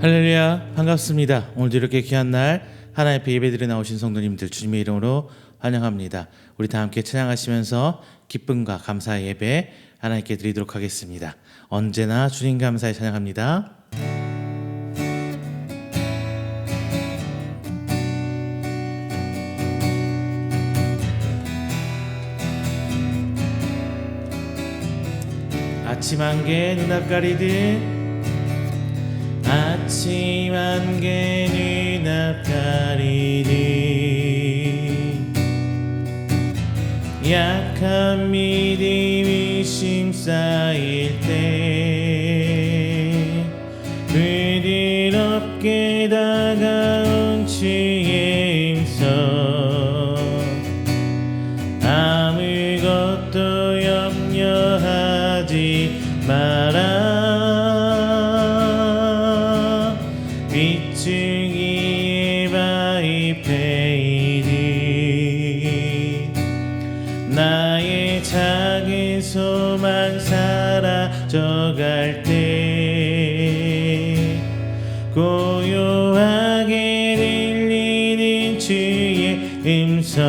할렐루야, 반갑습니다. 오늘도 이렇게 귀한 날 하나님 앞에 예배드려 나오신 성도님들 주님의 이름으로 환영합니다. 우리 다 함께 찬양하시면서 기쁨과 감사의 예배 하나님께 드리도록 하겠습니다. 언제나 주님 감사에 찬양합니다. 아침 안개 눈앞 가리듯 아침 안개 눈앞 가리듯 약한 믿음이 심쌓일 때 부드럽게 다가온 주의 음성 아무것도 염려하지 마라 빗줄기에 바위 패이듯 나의 작은 소망 사라져갈 때 고요하게 들리는 주의 음성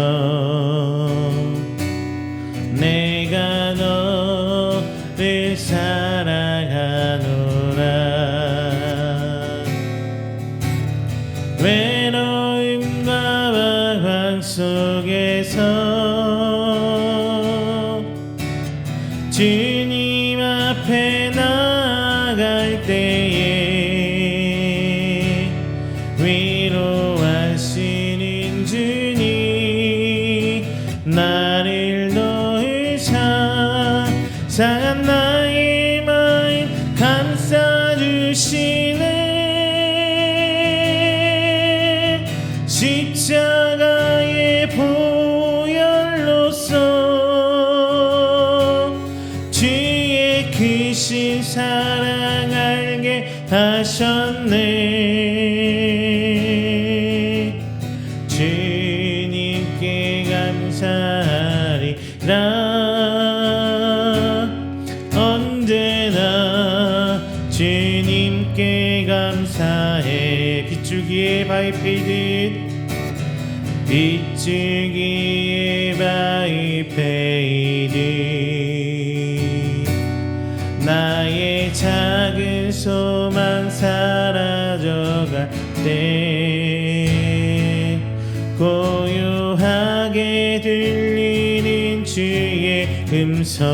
내가 너를 사랑하노라 외로움과 방황 속에서 주님 앞에 나아갈 때에 위로하시는 주님 나를 도우사 상한 나의 마음 감싸주시네 십자가의 보혈로서 주의 크신 사랑 알게 하셨네 주님께 감사하리라 언제나 주님께 감사해 빗줄기에 바위 패이듯 빗줄기에 바위 패이듯 나의 작은 소망 사라져갈 때 고요하게 들리는 주의 음성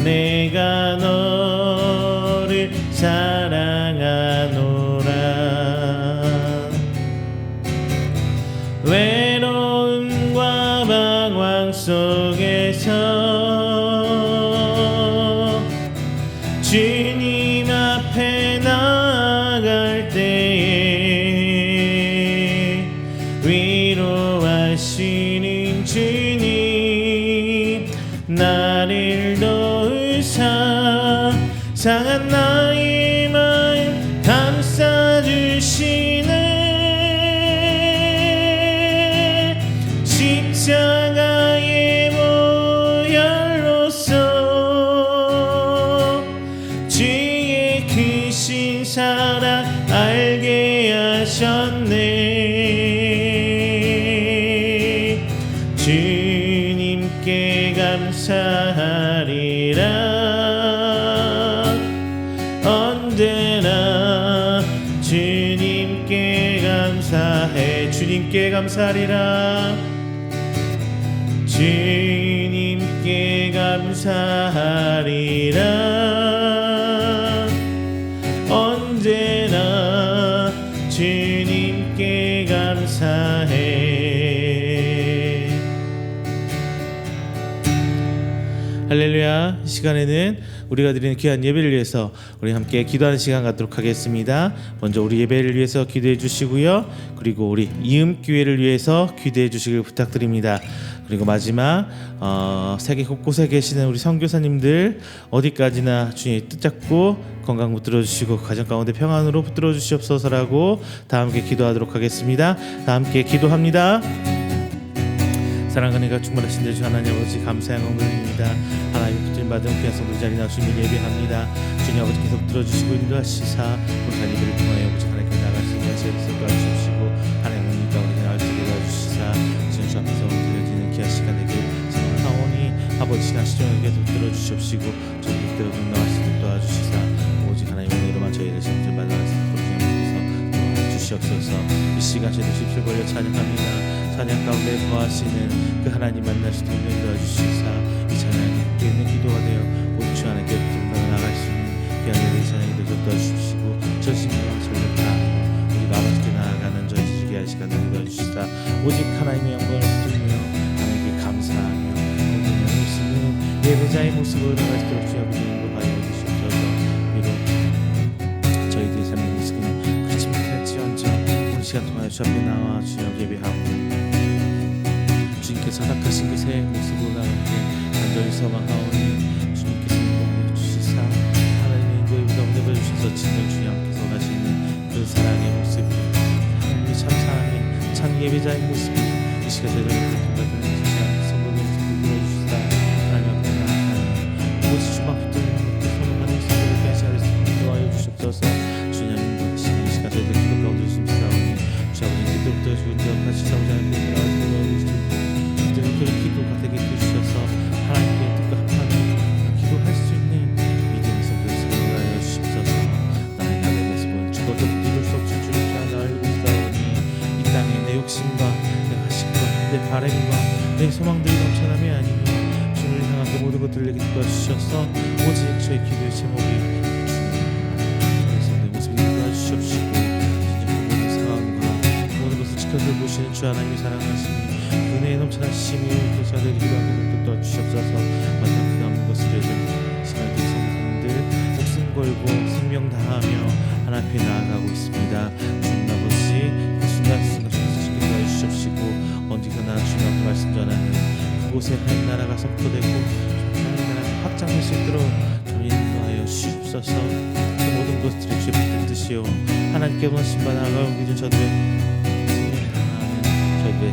내가 너를 사랑하노라 외로움과 방황 속에서 주님 앞에 나아갈 때에 위로하시는 주님 나를 도우사 상한 나의 마음 감싸주시네 십자가의 보혈로서 주의 크신 사랑 알게 하셨네 주님께 감사하리라 언제나 주님께 감사해 주님께 감사하리라 주님께 감사하리라 언제나 주님께 감사해 할렐루야 이 시간에는 우리가 드리는 귀한 예배를 위해서 우리 함께 기도하는 시간 갖도록 하겠습니다. 먼저 우리 예배를 위해서 기도해 주시고요. 그리고 우리 이음교회를 위해서 기도해 주시길 부탁드립니다. 그리고 마지막 세계 곳곳에 계시는 우리 선교사님들 어디까지나 주님의 뜻 잡고 건강 붙들어 주시고 가정 가운데 평안으로 붙들어 주시옵소서라고 다 함께 기도하도록 하겠습니다. 다 함께 기도합니다. 사랑과 은혜가 충만하신 주 하나님 아버지 감사의 영광 드립니다. 하나님 붙들마 받은 귀한 성도 자리 나오시면 예배합니다. 주님 아버지 계속 들어주시고 인도하시사 우리 예배를 통하여 아버지 하나님께 나갈 수 있는 시간 도와주시고 하나님의 가운데 나올 수 있게 도와주시사 주님 주 앞에서 들려지는 귀한 시간 되길 사원이 아버지 지난 시간에 계속 들어주시옵시고 저희 그대로 나갈 수 있게 도와주시사 오직 하나님의 은혜로만 저희를 성전 받아서 주시옵소서. 이 시간 저희들 십시오 걸려 찬양합니다. 찬양 가운데 거하시는 그 하나님 만날 수 있는 도와주시사 이 찬양이 함께 있는 기도가 되어 오직 주 하나님께 나아갈 수 있는 귀한 예배 찬양이 되어 도와주시고 전심과 전력 다하며 우리 아버지께 나아가는 저희 지지기한 시간을 도와주시사 오직 하나님의 영광을 부르며 하나님께 감사하며 공동의 모습은 예배자의 모습으로 나갈 수 있도록 주 아버지 인도하여 주시옵소서. 비록 저희들의 삶의 모습은 그렇지 못할지언정 오늘 시간 통하여 주 앞에 나와 주님 예배하고 주님께서 허락하신 그 새 모습으로 나오게 간절히 소망하오니 주님께서 인도하여 주시사 하나님의 인도에 가운데 주셔서 진정 주님 함께서 가시는 그 사랑의 모습 하나님의 참 사랑의 참 예배자의 모습이 이 시간 저희를 통과되는 주시옵소서. 성도의 모습을 들어주시사 하나님 앞에 나아가는 오직 주만 붙들는 그 소망하는 성도를 깨시할 수 있게 도와여 주시옵소서. 주님 인도하시는 이 시간 저희들 기도 가운데 주시옵사오니 주 아버지 기도부터 주님께 같이 싸우자 함께 나와주시옵소서. 그런 기도가 되게 해주셔서 하나님께 뜻과 합하는 기도할 수 있는 믿음의 성도의 성도를 하여 주시옵소서. 나의 나의 모습은 죽어도 이룰 수 없을 줄을 잘 알고 있사오니 이 땅에 내 욕심과 내 가식과 내 바램과 내 소망들이 넘쳐남이 아니며 주를 향한 그 모든 것들을 내게 도와주셔서 오직 저의 기도의 제목이 주님의 성도의 모습이 도와주시옵시고 모든 상황과 모든 것을 지켜들 보시는 주 하나님의 사랑하심이 은혜에 넘쳐나심이 그 자들이 기도하는 것도 주시옵소서. 마지막 그 남은 것을 시간의 성도들 목숨 걸고 생명 다하며 하나님 앞에 나아가고 있습니다. 주님 아버지 그 순간순간 주님 기도해 주시옵시고 언제나 주님 앞에 말씀 전하는 그곳에 하나님 나라가 선포되고 하나님 나라가 확장될 수 있도록 주님 인도하여 주시옵소서. 그 모든 것들이 주의 뜻 뜻이요 하나님께 원하신 바 나아가고 믿은 저들의 생명 다하는 저희들의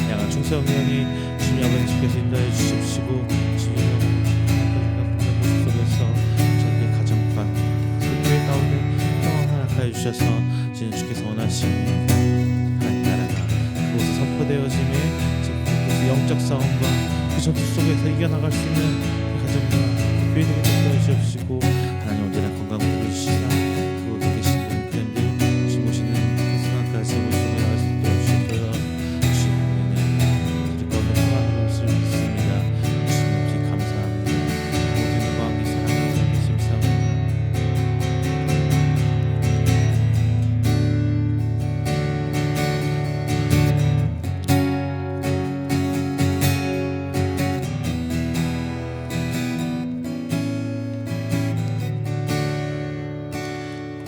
향한 충성면이 주님 아버지 주께서 인도해 주십시고 주님 아버지 모습 속에서 저희의 가정과 교회 가운데 평안 허락하여 주셔서 주님 주께서 원하시는 하나님 나라가 그곳에 선포되어짐에 그곳의 영적 싸움과 그 전투 속에서 이겨나갈 수 있는 그 가정과 그 교회 되게 인도해 주십시고 하나님 언제나 건강을 주시사 그곳에 계신 분들 주님 오시는 그 순간까지 모시고 나갈 수 있도록 주시옵소서.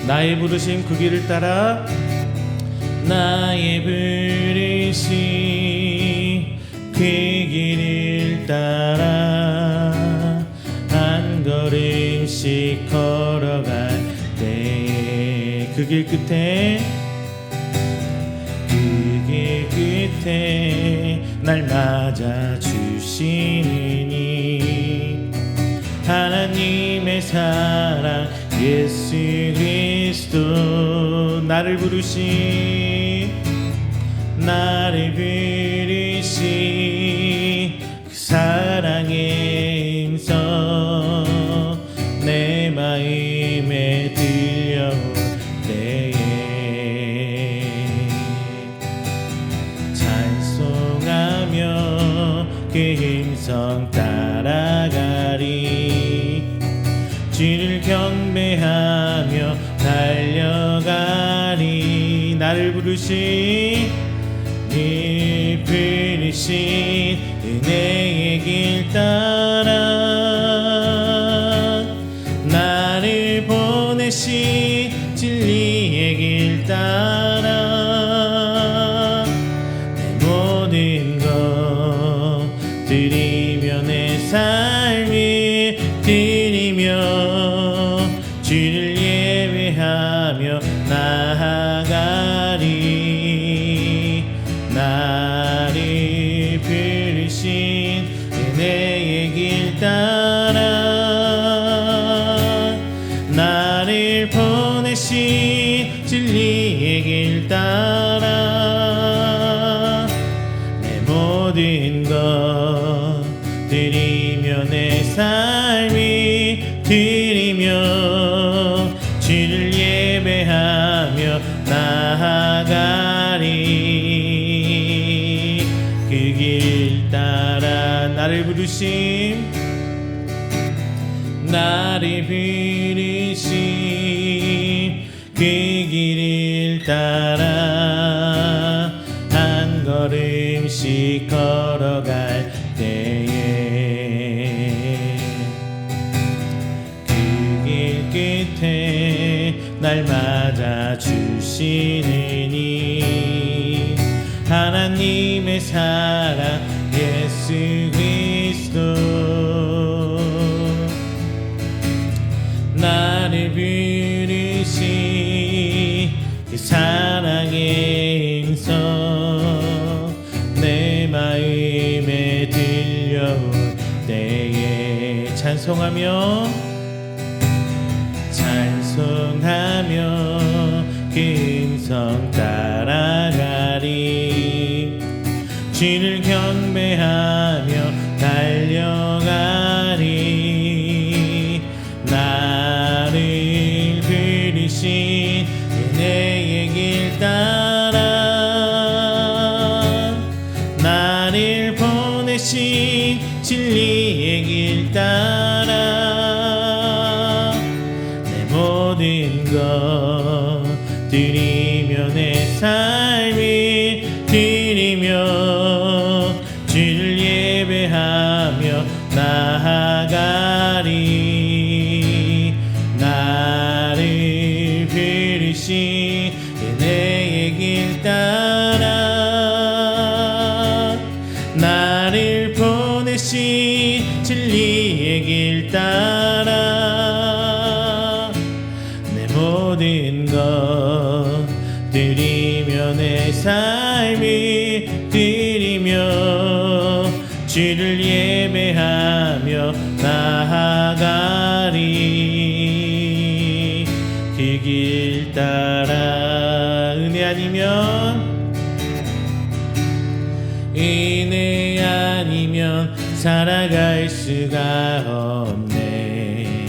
나의 부르심 그 길을 따라 나의 부르심 그 길을 따라 한 걸음씩 걸어갈 때 그 길 끝에 날 맞아 주시니 하나님의 사랑 예수 그리스도 나를 부르신 그 사랑의 음성 내 마음에 들려올 때에 찬송하며 그 음성 따라가리 주를 경배하며 달려가리 나를 부르신 은혜의 길 따라 나를 보내신 진리의 길 따라 내 모든 것 드리며 내 삶을 드리며 주를 예배하며 나아가리 나를 부르신 은혜의 길 따라 삶이 드리며 주를 예배하며 나아가리. 그 길 따라 나를 부르신 그 길을 따라 한 걸음씩 걸어갈 때에 그 길 끝에 날 맞아 주시느니 하나님의 사랑 예수 그리스도 나를 부르신 그 사랑의 음성 내 마음에 들려올 때에 찬송하며 그 음성 따라가리. 주를 경배하며 달려가리. 나를 부르신 은혜의 길 따라 나를 보내신 진리의 길 따라 내 모든 것 드리며 내 삶을 드리며 주를 예배하며 나아가리. 나를 부르신 은혜의 길 따라 나를 보내신 진리의 길 따라 내 모든 것 드리며 내 삶을 드리며 주를 예배하며 나아가리. 그 길 따라 은혜 아니면 살아갈 수가 없네.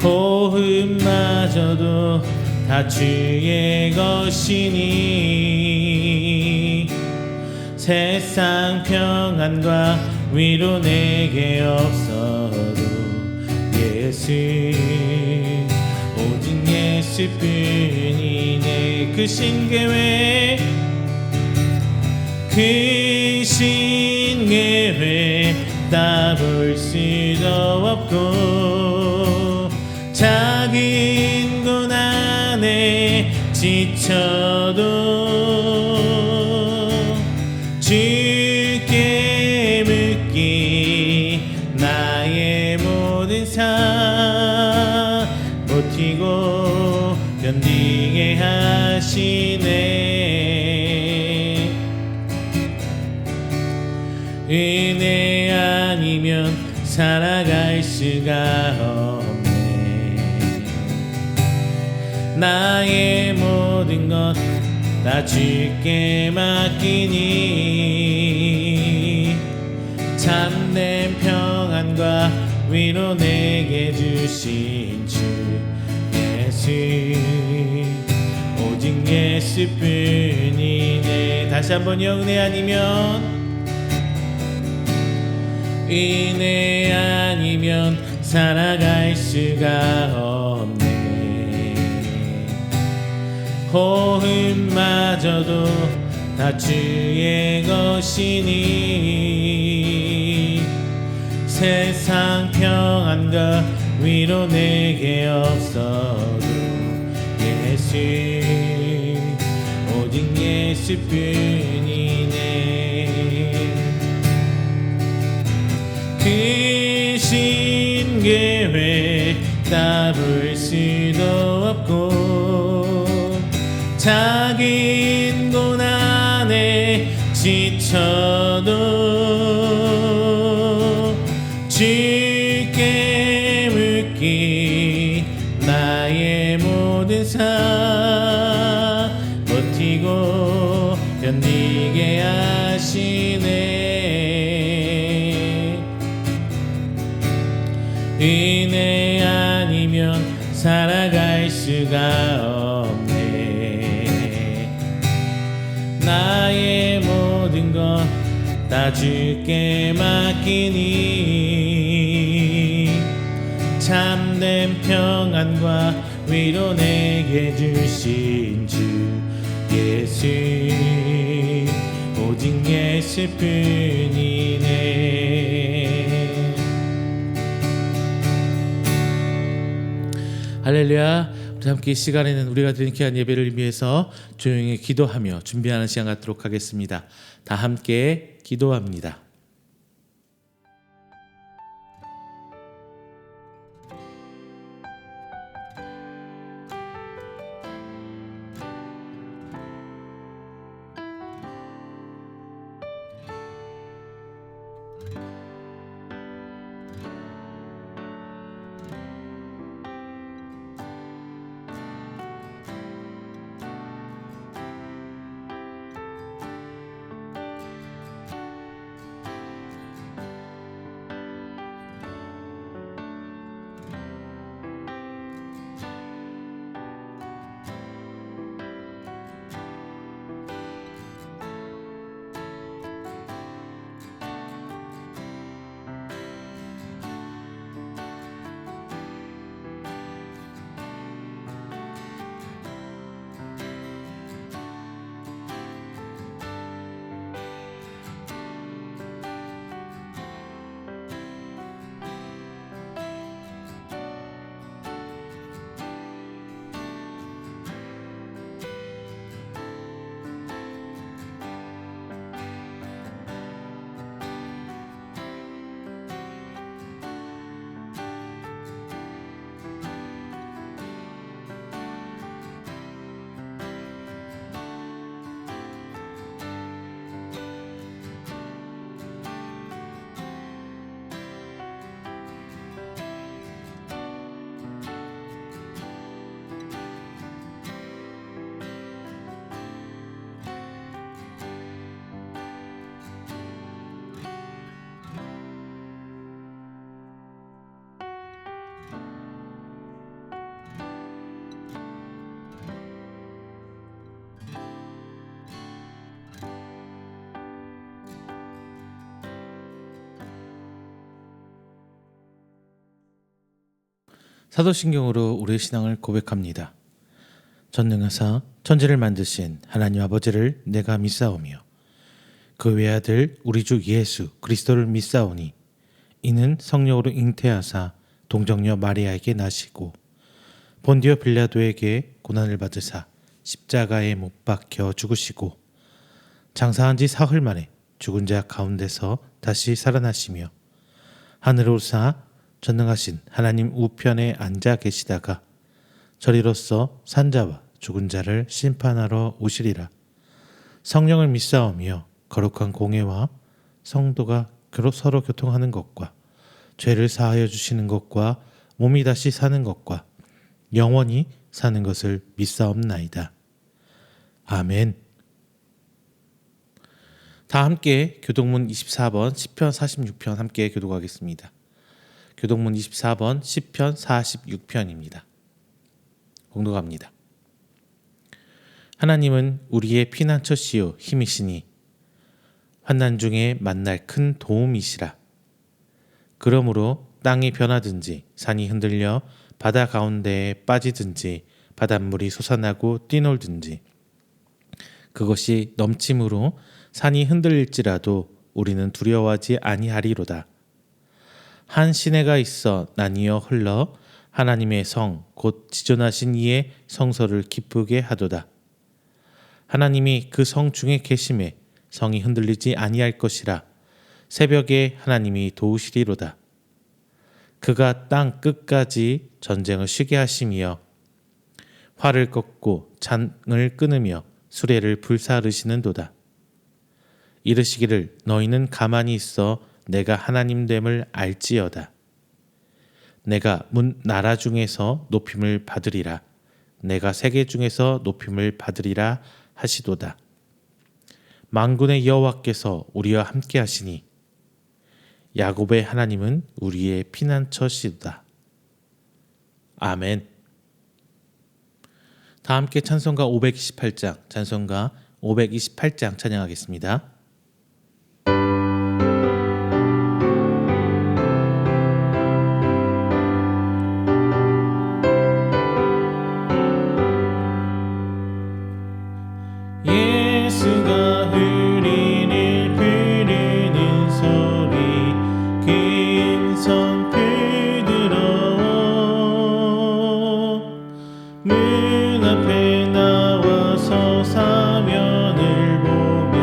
호흡마저도 다 주의 것이니 세상 평안과 위로 내게 없어도 예수 오직 예수뿐이네. 그 신계획 따볼 수도 없고 작은 고난에 지쳐도 주께 묻기 나의 모든 삶 버티고 견디게 하시네. 은혜 아니면 살아갈 수가 없네. 나의 모든 것 다 주께 맡기니 참된 평안과 위로 내게 주신 주 예수 오직 예수뿐이네. 다시 한번요. 은혜 아니면 살아갈 수가 없네. 호흡마저도 다 주의 것이니 세상 평안과 위로 내게 없어도 예수 오직 예수뿐이네. 그 신계획 따볼 수도 없고 작은 고난에 지쳐도 주께 묻기 나의 모든 삶 버티고 견디게 하시네. 은혜 아니면 살아갈 수가 없네. 나의 모든 것 다 주께 맡기니 참된 평안과 위로 내게 주신 주 예수, 오직 예수뿐이네. 할렐루야. 우리 함께 이 시간에는 우리가 드리는 귀한 예배를 위해서 조용히 기도하며 준비하는 시간 갖도록 하겠습니다. 다 함께 기도합니다. 사도신경으로 우리의 신앙을 고백합니다. 전능하사 천지를 만드신 하나님 아버지를 내가 믿사오며 그 외아들 우리 주 예수 그리스도를 믿사오니 이는 성령으로 잉태하사 동정녀 마리아에게 나시고 본디오 빌라도에게 고난을 받으사 십자가에 못 박혀 죽으시고 장사한 지 사흘 만에 죽은 자 가운데서 다시 살아나시며 하늘을 오르사 전능하신 하나님 우편에 앉아 계시다가 저리로서 산자와 죽은 자를 심판하러 오시리라. 성령을 믿사오며 거룩한 공회와 성도가 서로 교통하는 것과 죄를 사하여 주시는 것과 몸이 다시 사는 것과 영원히 사는 것을 믿사옵나이다. 아멘. 다 함께 교동문 24번 시편 46편 함께 교독하겠습니다. 교동문 24번 시편 46편입니다. 공독합니다. 하나님은 우리의 피난처시요 힘이시니 환난 중에 만날 큰 도움이시라. 그러므로 땅이 변하든지 산이 흔들려 바다 가운데에 빠지든지 바닷물이 솟아나고 뛰놀든지 그것이 넘침으로 산이 흔들릴지라도 우리는 두려워하지 아니하리로다. 한 시내가 있어 나뉘어 흘러 하나님의 성 곧 지존하신 이의 성소를 기쁘게 하도다. 하나님이 그 성 중에 계심에 성이 흔들리지 아니할 것이라. 새벽에 하나님이 도우시리로다. 그가 땅 끝까지 전쟁을 쉬게 하시며 활을 꺾고 창을 끊으며 수레를 불사르시는도다. 이르시기를 너희는 가만히 있어 내가 하나님됨을 알지어다. 내가 문 나라 중에서 높임을 받으리라. 내가 세계 중에서 높임을 받으리라 하시도다. 만군의 여호와께서 우리와 함께 하시니 야곱의 하나님은 우리의 피난처시다. 아멘. 다 함께 찬송가 528장, 찬송가 528장 찬양하겠습니다. 예수가 우리를 부르는 소리 큰 성 부드러워 문 앞에 나와서 사면을 보며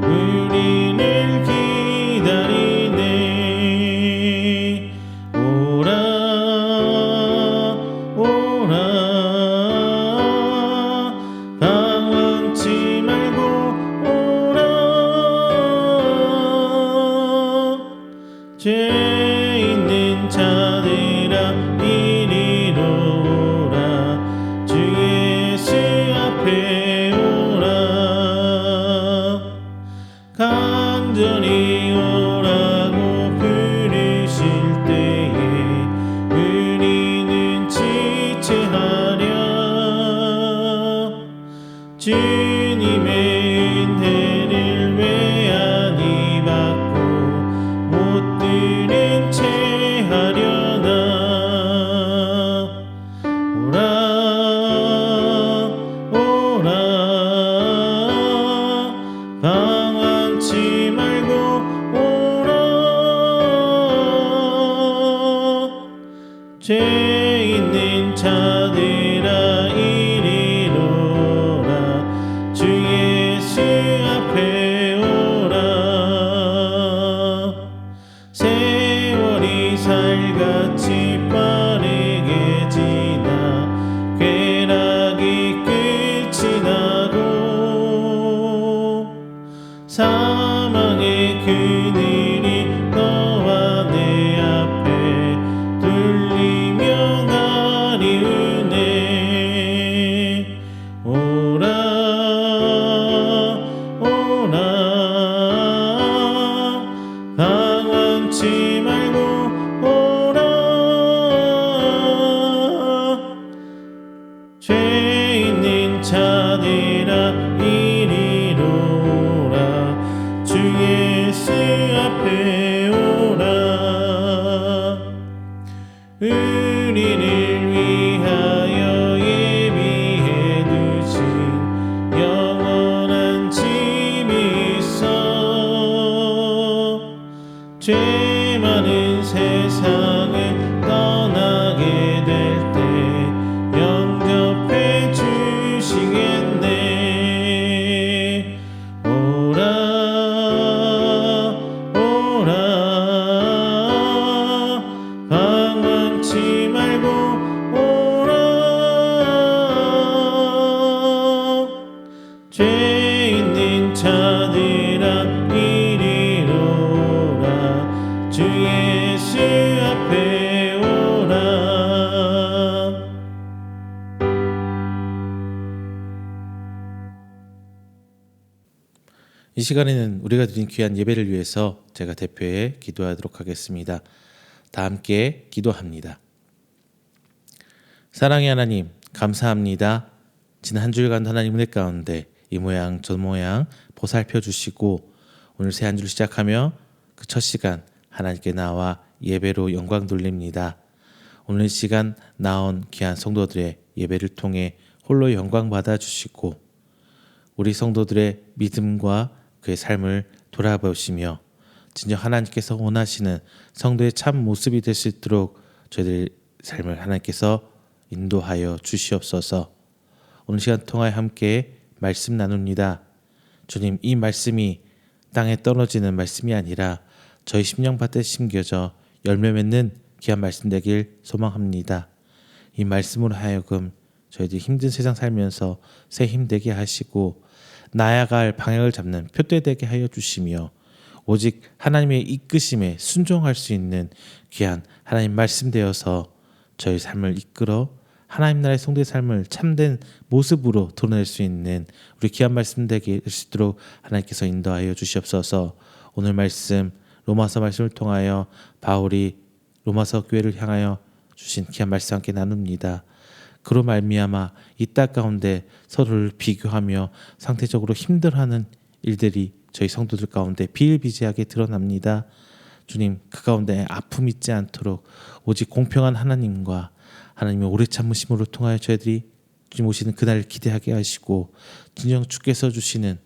우리를 기다리네. 오라 오라 방황치 말고 오라. 죄 있는 자들아 이리로 오라. 주 예수 앞에 오라. 간절히 오라고 부르실 때에 우리는 지체하랴. 주님의 은혜를 외안히 받고 못 들은 채 하려나. 오라 오라 방황치 말고 오라. 죄 있는 자들아 이리로 오라. 주 예수 앞에 오라. 세월이 살같이 빠르게 지나 쾌락이 끝이 나고 사망의 그늘이 너와 내 앞에 둘리며 나리우네. 오라 오라 방황치 말고 오라. 죄 있는 자들아 이리로 오라. 주 예수 앞에 오라. 우리를 위하여 예비해 두신 영원한 집이 있어. 죄 많은 세상을 떠나게 될 때 영접해 주시겠네. 오라 오라 방황치 말고 오라. 죄 있는 자들아 이리로 오라. 주 예수 앞에 오라. 이 시간에는 우리가 드린 귀한 예배를 위해서 제가 대표해 기도하도록 하겠습니다. 다 함께 기도합니다. 사랑의 하나님, 감사합니다. 지난 한 주일간 하나님 은혜 가운데 이 모양 저 모양 보살펴 주시고 오늘 새 한 주를 시작하며 그 첫 시간 하나님께 나와 예배로 영광 돌립니다. 오늘 이 시간 나온 귀한 성도들의 예배를 통해 홀로 영광 받아 주시고 우리 성도들의 믿음과 그의 삶을 돌아보시며 진정 하나님께서 원하시는 성도의 참 모습이 될 수 있도록 저희들 삶을 하나님께서 인도하여 주시옵소서. 오늘 시간 통하여 함께 말씀 나눕니다. 주님, 이 말씀이 땅에 떨어지는 말씀이 아니라 저희 심령밭에 심겨져 열매 맺는 귀한 말씀 되길 소망합니다. 이 말씀으로 하여금 저희들이 힘든 세상 살면서 새 힘되게 하시고 나아갈 방향을 잡는 표대 되게 하여 주시며 오직 하나님의 이끄심에 순종할 수 있는 귀한 하나님 말씀 되어서 저희 삶을 이끌어 하나님 나라의 성도의 삶을 참된 모습으로 드러낼 수 있는 우리 귀한 말씀 되게 될 수 있도록 하나님께서 인도하여 주시옵소서. 오늘 말씀 로마서 말씀을 통하여 바울이 로마서 교회를 향하여 주신 귀한 말씀 함께 나눕니다. 그로 말미암아 이 땅 가운데 서로를 비교하며 상태적으로 힘들어하는 일들이 저희 성도들 가운데 비일비재하게 드러납니다. 주님, 그 가운데 아픔 있지 않도록 오직 공평한 하나님과 하나님의 오래 참으심으로 통하여 저희들이 주님 오시는 그날을 기대하게 하시고 진정 주께서 주시는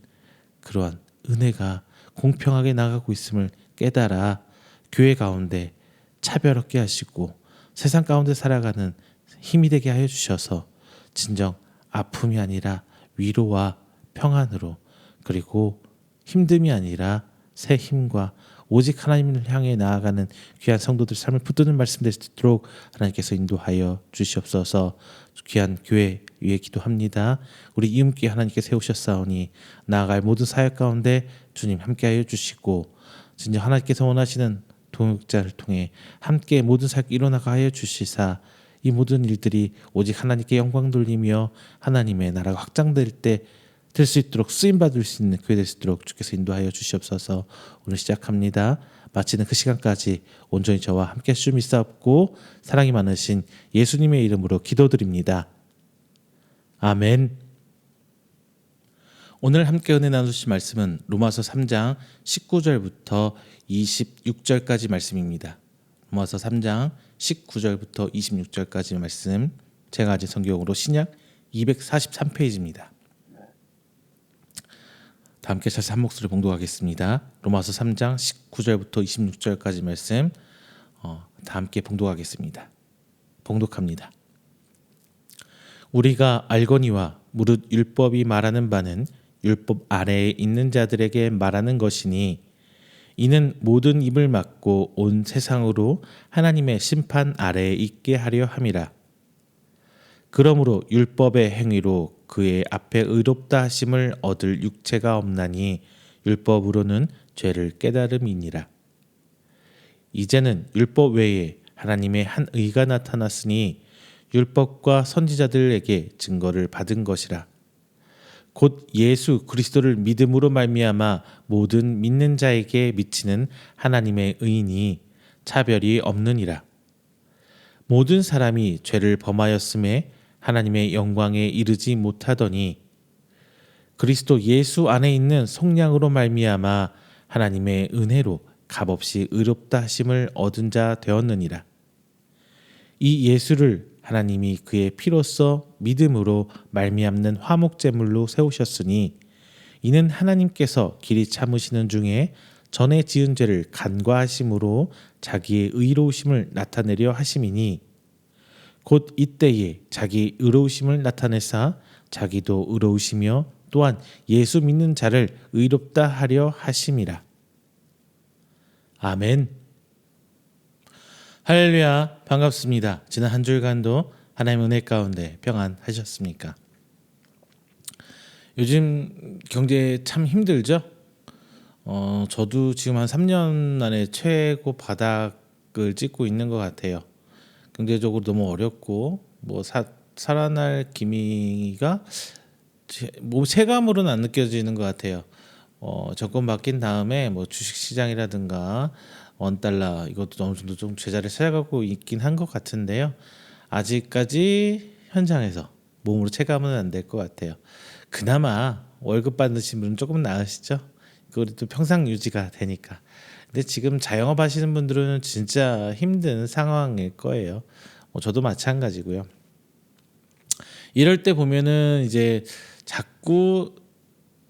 그러한 은혜가 공평하게 나가고 있음을 깨달아 교회 가운데 차별 없게 하시고 세상 가운데 살아가는 힘이 되게 하여 주셔서 진정 아픔이 아니라 위로와 평안으로, 그리고 힘듦이 아니라 새 힘과 오직 하나님을 향해 나아가는 귀한 성도들 삶을 붙드는 말씀 될 수 있도록 하나님께서 인도하여 주시옵소서. 귀한 교회 위에 기도합니다. 우리 이음교회 하나님께 세우셨사오니 나아갈 모든 사역 가운데 주님 함께하여 주시고 진정 하나님께서 원하시는 동역자를 통해 함께 모든 사역 이뤄나가 하여 주시사 이 모든 일들이 오직 하나님께 영광 돌리며 하나님의 나라가 확장될 때 될 수 있도록 쓰임받을 수 있는 교회 될 수 있도록 주께서 인도하여 주시옵소서. 오늘 시작합니다. 마치는 그 시간까지 온전히 저와 함께 하실 줄 믿사옵고 사랑이 많으신 예수님의 이름으로 기도드립니다. 아멘. 오늘 함께 은혜 나누실 말씀은 로마서 3장 19절부터 26절까지 말씀입니다. 로마서 3장 19절부터 26절까지 말씀, 제가 가진 성경으로 신약 243페이지입니다. 다 함께 잘 한 목소리 봉독하겠습니다. 로마서 3장 19절부터 26절까지 말씀 다 함께 봉독하겠습니다. 봉독합니다. 우리가 알거니와 무릇 율법이 말하는 바는 율법 아래에 있는 자들에게 말하는 것이니 이는 모든 입을 막고 온 세상으로 하나님의 심판 아래에 있게 하려 함이라. 그러므로 율법의 행위로 그의 앞에 의롭다 하심을 얻을 육체가 없나니 율법으로는 죄를 깨달음이니라. 이제는 율법 외에 하나님의 한 의가 나타났으니 율법과 선지자들에게 증거를 받은 것이라. 곧 예수 그리스도를 믿음으로 말미암아 모든 믿는 자에게 미치는 하나님의 의인이 차별이 없느니라. 모든 사람이 죄를 범하였음에 하나님의 영광에 이르지 못하더니 그리스도 예수 안에 있는 속량으로 말미암아 하나님의 은혜로 값없이 의롭다 하심을 얻은 자 되었느니라. 이 예수를 하나님이 그의 피로써 믿음으로 말미암는 화목제물로 세우셨으니 이는 하나님께서 길이 참으시는 중에 전에 지은 죄를 간과하심으로 자기의 의로우심을 나타내려 하심이니 곧 이때에 자기 의로우심을 나타내사 자기도 의로우시며 또한 예수 믿는 자를 의롭다 하려 하심이라. 아멘. 할렐루야, 반갑습니다. 지난 한 주간도 하나님의 은혜 가운데 평안하셨습니까? 요즘 경제 참 힘들죠? 저도 지금 한 3년 안에 최고 바닥을 찍고 있는 것 같아요. 경제적으로 너무 어렵고 살아날 기미가 체감으로는 안 느껴지는 것 같아요. 정권 바뀐 다음에 주식시장이라든가 원달러 이것도 어느 정도 좀 제자리를 찾아가고 있긴 한 것 같은데요. 아직까지 현장에서 몸으로 체감은 안 될 것 같아요. 그나마 월급 받으신 분은 조금 나으시죠? 그래도 평상 유지가 되니까. 근데 지금 자영업 하시는 분들은 진짜 힘든 상황일 거예요. 저도 마찬가지고요. 이럴 때 보면은 이제 자꾸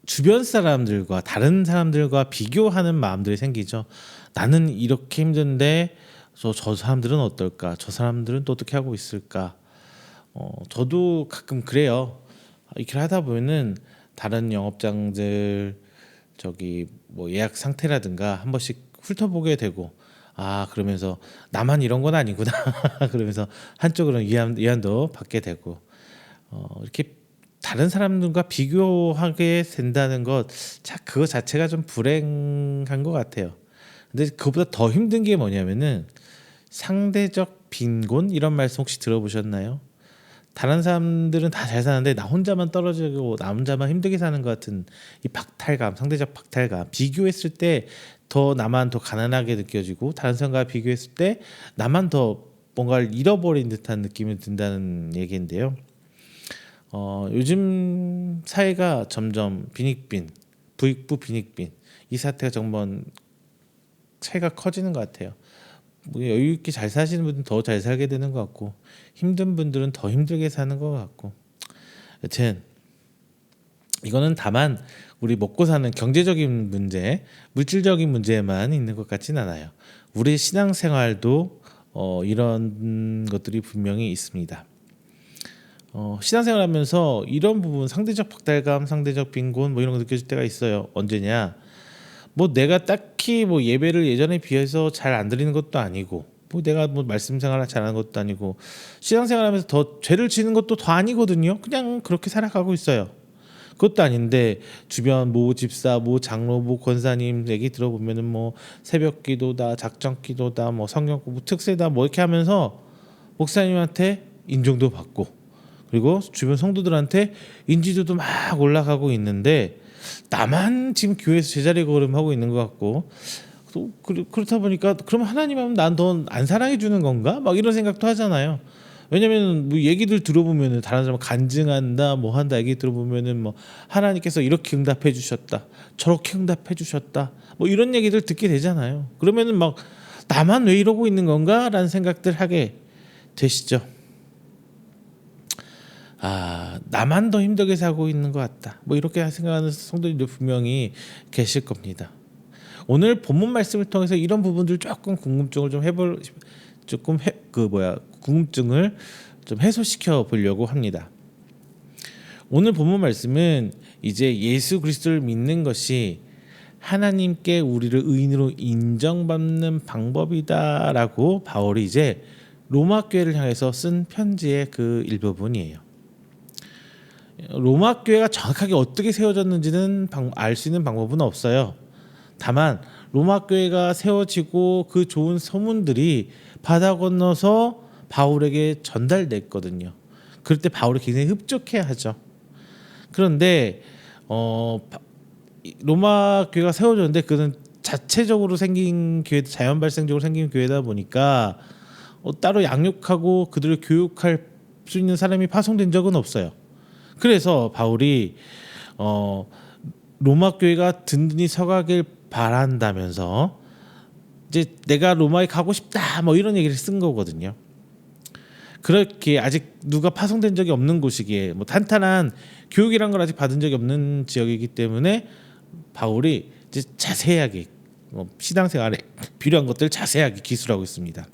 주변 사람들과 다른 사람들과 비교하는 마음들이 생기죠. 나는 이렇게 힘든데 저 사람들은 어떨까? 저 사람들은 또 어떻게 하고 있을까? 저도 가끔 그래요. 이렇게 하다 보면은 다른 영업장들 예약 상태라든가 한 번씩 훑어보게 되고 그러면서 나만 이런 건 아니구나 그러면서 한쪽으로는 위안도 받게 되고 이렇게 다른 사람들과 비교하게 된다는 것 그거 자체가 좀 불행한 것 같아요. 근데 그것보다 더 힘든 게 뭐냐면은 상대적 빈곤 이런 말씀 혹시 들어보셨나요? 다른 사람들은 다 잘 사는데 나 혼자만 떨어지고 나 혼자만 힘들게 사는 것 같은 이 박탈감, 상대적 박탈감. 비교했을 때 더 나만 더 가난하게 느껴지고 다른 사람과 비교했을 때 나만 더 뭔가를 잃어버린 듯한 느낌이 든다는 얘기인데요. 요즘 사회가 점점 빈익빈, 부익부 빈익빈 이 사태가 정말 차이가 커지는 것 같아요. 뭐 여유 있게 잘 사시는 분들은 더 잘 살게 되는 것 같고 힘든 분들은 더 힘들게 사는 것 같고 여튼 이거는 다만 우리 먹고 사는 경제적인 문제, 물질적인 문제만 있는 것 같진 않아요. 우리 신앙생활도 이런 것들이 분명히 있습니다. 신앙생활하면서 이런 부분 상대적 박탈감, 상대적 빈곤 뭐 이런 거 느껴질 때가 있어요. 언제냐? 뭐 내가 딱히 뭐 예배를 예전에 비해서 잘 안 드리는 것도 아니고 뭐 내가 뭐 말씀 생활을 잘하는 것도 아니고 신앙생활하면서 더 죄를 지는 것도 더 아니거든요. 그냥 그렇게 살아가고 있어요. 그것도 아닌데 주변 모 집사, 모 장로, 모 권사님 얘기 들어보면은 뭐 새벽기도다, 작정기도다, 뭐 성경 공부 특세다, 뭐 이렇게 하면서 목사님한테 인정도 받고 그리고 주변 성도들한테 인지도도 막 올라가고 있는데 나만 지금 교회에서 제자리 걸음하고 있는 것 같고 또 그렇다 보니까 그럼 하나님 하면 난 더 안 사랑해 주는 건가? 막 이런 생각도 하잖아요. 왜냐면 뭐 얘기들 들어보면은 다른 사람 간증한다 뭐 한다 얘기 들어보면은 뭐 하나님께서 이렇게 응답해 주셨다 저렇게 응답해 주셨다 뭐 이런 얘기들 듣게 되잖아요. 그러면은 막 나만 왜 이러고 있는 건가라는 생각들 하게 되시죠. 나만 더 힘들게 살고 있는 것 같다 뭐 이렇게 생각하는 성도님들 분명히 계실 겁니다. 오늘 본문 말씀을 통해서 이런 부분들 조금 궁금증을 좀 해볼 궁금증을 좀 해소시켜 보려고 합니다. 오늘 본문 말씀은 이제 예수 그리스도를 믿는 것이 하나님께 우리를 의인으로 인정받는 방법이다라고 바울이 이제 로마 교회를 향해서 쓴 편지의 그 일부분이에요. 로마 교회가 정확하게 어떻게 세워졌는지는 알 수 있는 방법은 없어요. 다만 로마 교회가 세워지고 그 좋은 소문들이 바다 건너서 바울에게 전달됐거든요. 그럴 때 바울이 굉장히 흡족해하죠. 그런데 로마 교회가 세워졌는데 그는 자체적으로 생긴 교회, 자연 발생적으로 생긴 교회다 보니까 따로 양육하고 그들을 교육할 수 있는 사람이 파송된 적은 없어요. 그래서 바울이 로마 교회가 든든히 서가길 바란다면서 이제 내가 로마에 가고 싶다 뭐 이런 얘기를 쓴 거거든요. 그렇게 아직 누가 파송된 적이 없는 곳이기에 뭐 탄탄한 교육이란 걸 아직 받은 적이 없는 지역이기 때문에 바울이 이제 자세하게 신앙생활에 필요한 것들을 자세하게 기술하고 있습니다.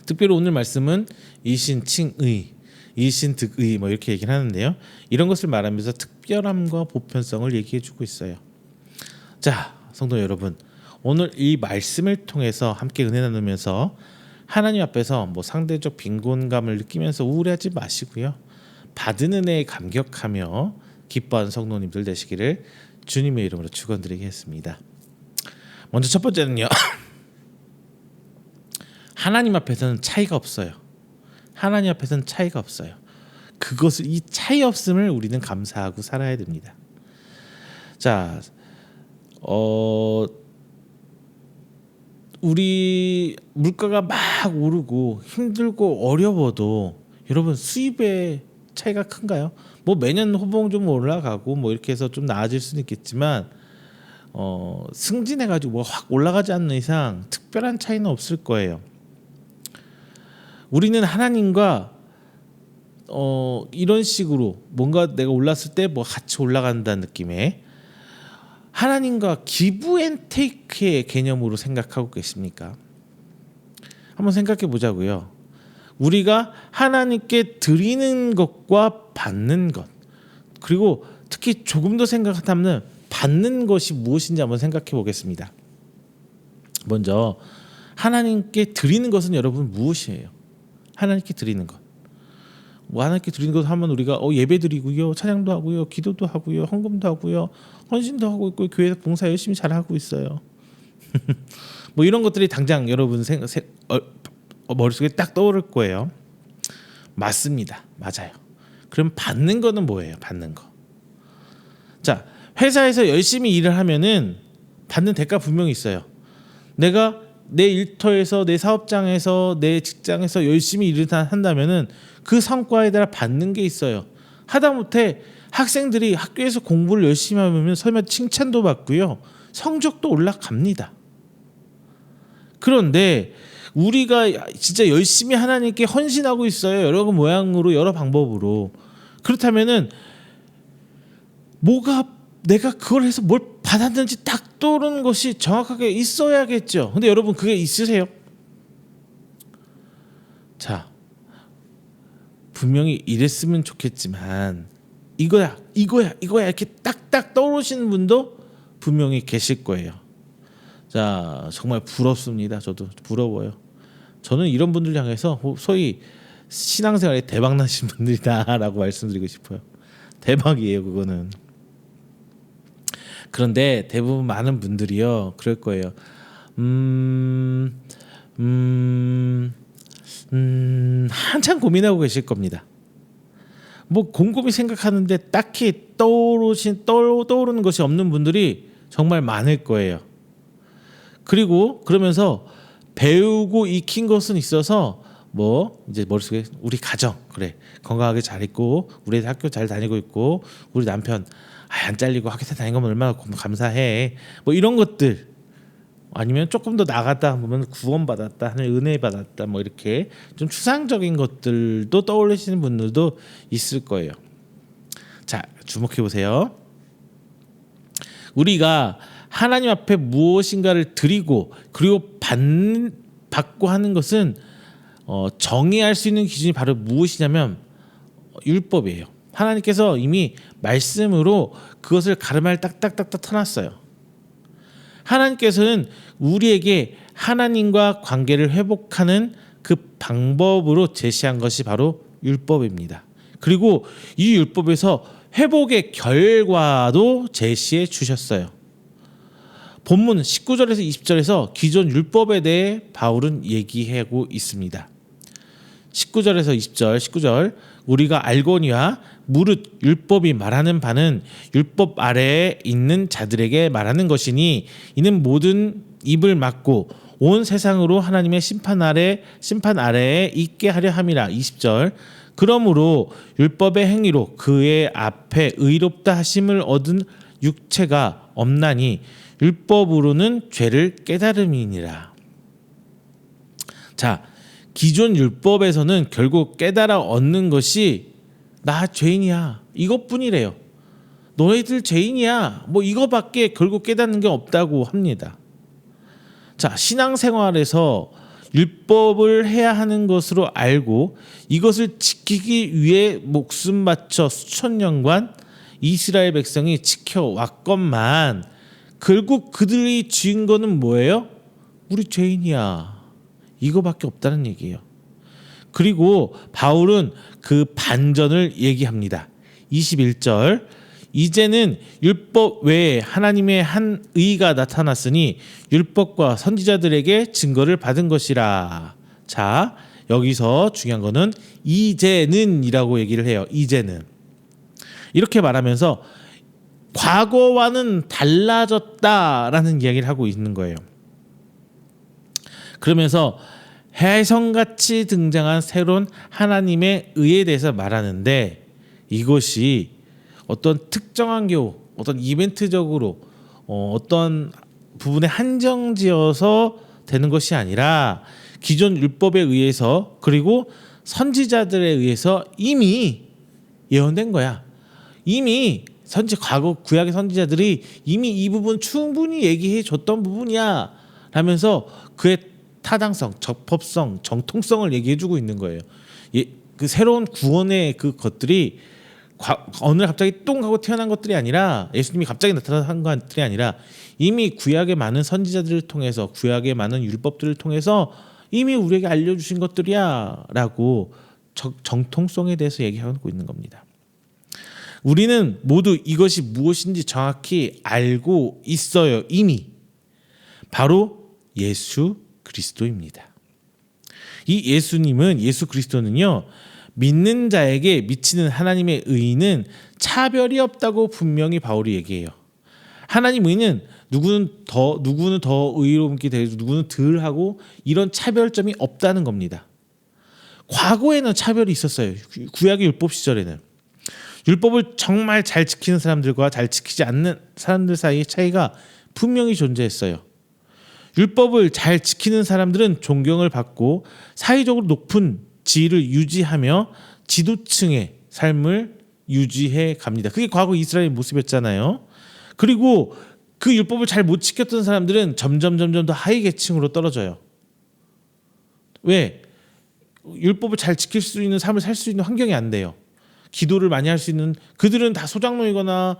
특별히 오늘 말씀은 이신칭의, 이신득의 뭐 이렇게 얘기를 하는데요. 이런 것을 말하면서 특별함과 보편성을 얘기해주고 있어요. 자, 성도 여러분, 오늘 이 말씀을 통해서 함께 은혜 나누면서 하나님 앞에서 뭐 상대적 빈곤감을 느끼면서 우울해하지 마시고요. 받은 은혜에 감격하며 기뻐하는 성도님들 되시기를 주님의 이름으로 축원드리겠습니다. 먼저 첫 번째는요. 하나님 앞에서는 차이가 없어요. 하나님 앞에서는 차이가 없어요. 그것을 이 차이 없음을 우리는 감사하고 살아야 됩니다. 자, 우리 물가가 막 오르고 힘들고 어려워도 여러분 수입의 차이가 큰가요? 뭐 매년 호봉 좀 올라가고 뭐 이렇게 해서 좀 나아질 수는 있겠지만 승진해가지고 뭐 확 올라가지 않는 이상 특별한 차이는 없을 거예요. 우리는 하나님과 이런 식으로 뭔가 내가 올랐을 때 뭐 같이 올라간다는 느낌의 하나님과 기브 앤 테이크의 개념으로 생각하고 계십니까? 한번 생각해 보자고요. 우리가 하나님께 드리는 것과 받는 것, 그리고 특히 조금 더 생각하면 받는 것이 무엇인지 한번 생각해 보겠습니다. 먼저 하나님께 드리는 것은 여러분 무엇이에요? 하나님께 드리는 것. 뭐 하나님께 드리는 것 하면 우리가 예배 드리고요, 찬양도 하고요, 기도도 하고요, 헌금도 하고요, 헌신도 하고 있고 교회 봉사 열심히 잘 하고 있어요. 뭐 이런 것들이 당장 여러분 머릿속에 딱 떠오를 거예요. 맞습니다. 맞아요. 그럼 받는 거는 뭐예요? 받는 거. 자, 회사에서 열심히 일을 하면은 받는 대가 분명히 있어요. 내가 내 일터에서, 내 사업장에서, 내 직장에서 열심히 일을 한다면은 그 성과에 따라 받는 게 있어요. 하다못해 학생들이 학교에서 공부를 열심히 하면 설마 칭찬도 받고요, 성적도 올라갑니다. 그런데 우리가 진짜 열심히 하나님께 헌신하고 있어요. 여러 모양으로, 여러 방법으로. 그렇다면은 뭐가, 내가 그걸 해서 뭘 받았는지 딱 떠오르는 것이 정확하게 있어야겠죠. 근데 여러분, 그게 있으세요? 자, 분명히 이랬으면 좋겠지만 이거야 이렇게 딱딱 떠오르시는 분도 분명히 계실 거예요. 자, 정말 부럽습니다. 저도 부러워요. 저는 이런 분들 향해서 소위 신앙생활에 대박 나신 분들이다라고 말씀드리고 싶어요. 대박이에요, 그거는. 그런데 대부분 많은 분들이요, 그럴 거예요. 한참 고민하고 계실 겁니다. 뭐 곰곰이 생각하는데 딱히 떠오르는 것이 없는 분들이 정말 많을 거예요. 그리고 그러면서 배우고 익힌 것은 있어서 뭐 이제 머릿속에 우리 가정, 그래, 건강하게 잘 있고 우리 학교 잘 다니고 있고 우리 남편 안 잘리고 학교 다니는 거면 얼마나 감사해, 뭐 이런 것들, 아니면 조금 더 나갔다 보면 구원받았다, 하늘 은혜 받았다, 뭐 이렇게 좀 추상적인 것들도 떠올리시는 분들도 있을 거예요. 자, 주목해 보세요. 우리가 하나님 앞에 무엇인가를 드리고 그리고 받고 하는 것은 정의할 수 있는 기준이 바로 무엇이냐면 율법이에요. 하나님께서 이미 말씀으로 그것을 가르마를 딱딱딱딱 터놨어요. 하나님께서는 우리에게 하나님과 관계를 회복하는 그 방법으로 제시한 것이 바로 율법입니다. 그리고 이 율법에서 회복의 결과도 제시해 주셨어요. 본문 19절에서 20절에서 기존 율법에 대해 바울은 얘기하고 있습니다. 19절에서 20절, 19절, 우리가 알거니와 무릇 율법이 말하는 바는 율법 아래에 있는 자들에게 말하는 것이니 이는 모든 입을 막고 온 세상으로 하나님의 심판 아래에 있게 하려 함이라. 20절, 그러므로 율법의 행위로 그의 앞에 의롭다 하심을 얻은 육체가 없나니 율법으로는 죄를 깨달음이니라. 자, 기존 율법에서는 결국 깨달아 얻는 것이 나 죄인이야, 이것뿐이래요. 너희들 죄인이야, 뭐 이거밖에 결국 깨닫는 게 없다고 합니다. 자, 신앙생활에서 율법을 해야 하는 것으로 알고 이것을 지키기 위해 목숨 바쳐 수천 년간 이스라엘 백성이 지켜왔건만 결국 그들이 지은 거는 뭐예요? 우리 죄인이야, 이거밖에 없다는 얘기예요. 그리고 바울은 그 반전을 얘기합니다. 21절, 이제는 율법 외에 하나님의 한 의가 나타났으니 율법과 선지자들에게 증거를 받은 것이라. 자, 여기서 중요한 거는 이제는이라고 얘기를 해요. 이제는. 이렇게 말하면서 과거와는 달라졌다라는 이야기를 하고 있는 거예요. 그러면서 혜성같이 등장한 새로운 하나님의 의에 대해서 말하는데, 이것이 어떤 특정한 경우, 어떤 이벤트적으로 어떤 부분에 한정지어서 되는 것이 아니라 기존 율법에 의해서 그리고 선지자들에 의해서 이미 예언된 거야. 이미 과거 구약의 선지자들이 이미 이 부분 충분히 얘기해 줬던 부분이야 라면서 그의 타당성, 적법성, 정통성을 얘기해 주고 있는 거예요. 그 새로운 구원의 그 것들이 어느 날 갑자기 뚱 하고 태어난 것들이 아니라, 예수님이 갑자기 나타난 것들이 아니라 이미 구약의 많은 선지자들을 통해서, 구약의 많은 율법들을 통해서 이미 우리에게 알려주신 것들이야 라고 정통성에 대해서 얘기하고 있는 겁니다. 우리는 모두 이것이 무엇인지 정확히 알고 있어요. 이미. 바로 예수 그리스도입니다. 이 예수 그리스도는요, 믿는 자에게 미치는 하나님의 의는 차별이 없다고 분명히 바울이 얘기해요. 하나님 의는 누구는 더 의롭게 되고 누구는 덜 하고 이런 차별점이 없다는 겁니다. 과거에는 차별이 있었어요. 구약의 율법 시절에는 율법을 정말 잘 지키는 사람들과 잘 지키지 않는 사람들 사이의 차이가 분명히 존재했어요. 율법을 잘 지키는 사람들은 존경을 받고 사회적으로 높은 지위를 유지하며 지도층의 삶을 유지해 갑니다. 그게 과거 이스라엘의 모습이었잖아요. 그리고 그 율법을 잘 못 지켰던 사람들은 점점 더 하위 계층으로 떨어져요. 왜? 율법을 잘 지킬 수 있는 삶을 살 수 있는 환경이 안 돼요. 기도를 많이 할 수 있는 그들은 다 소장농이거나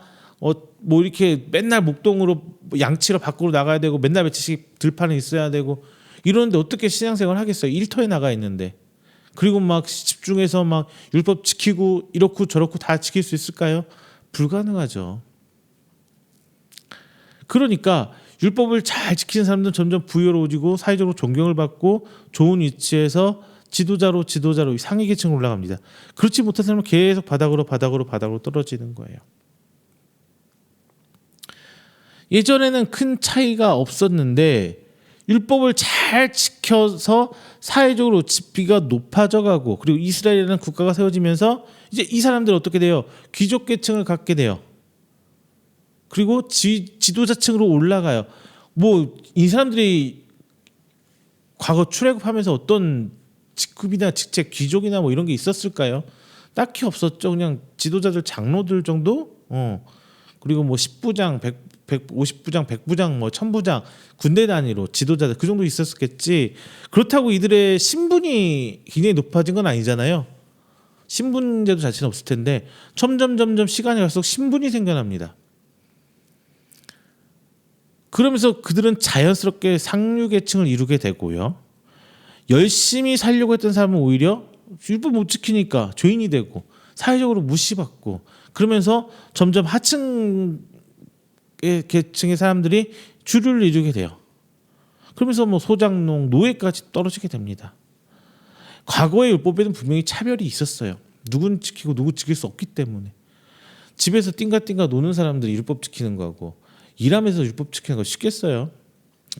뭐 이렇게 맨날 목동으로 양치러 밖으로 나가야 되고 맨날 며칠씩 들판에 있어야 되고 이러는데 어떻게 신앙생활 하겠어요? 일터에 나가 있는데. 그리고 막 집중해서 막 율법 지키고 이렇고 저렇고 다 지킬 수 있을까요? 불가능하죠. 그러니까 율법을 잘 지키는 사람들은 점점 부여로워지고 사회적으로 존경을 받고 좋은 위치에서 지도자로 상위 계층으로 올라갑니다. 그렇지 못한 사람은 계속 바닥으로 떨어지는 거예요. 예전에는 큰 차이가 없었는데 율법을 잘 지켜서 사회적으로 지위가 높아져가고 그리고 이스라엘이라는 국가가 세워지면서 이제 이 사람들은 어떻게 돼요? 귀족 계층을 갖게 돼요. 그리고 지도자층으로 올라가요. 뭐 이 사람들이 과거 출애굽하면서 어떤 직급이나 직책, 귀족이나 뭐 이런 게 있었을까요? 딱히 없었죠. 그냥 지도자들, 장로들 정도. 그리고 뭐 10부장, 150부장, 100부장, 뭐 1000부장 군대 단위로 지도자들 그 정도 있었겠지. 그렇다고 이들의 신분이 굉장히 높아진 건 아니잖아요. 신분제도 자체는 없을 텐데 점점 시간이 갈수록 신분이 생겨납니다. 그러면서 그들은 자연스럽게 상류 계층을 이루게 되고요. 열심히 살려고 했던 사람은 오히려 율법 못 지키니까 죄인이 되고 사회적으로 무시받고 그러면서 점점 하층 계층의 사람들이 주류를 이루게 돼요. 그러면서 뭐 소장농, 노예까지 떨어지게 됩니다. 과거의 율법에는 분명히 차별이 있었어요. 누군 지키고 누구 지킬 수 없기 때문에. 집에서 띵가띵가 노는 사람들이 율법 지키는 거하고 일하면서 율법 지키는 거 쉽겠어요.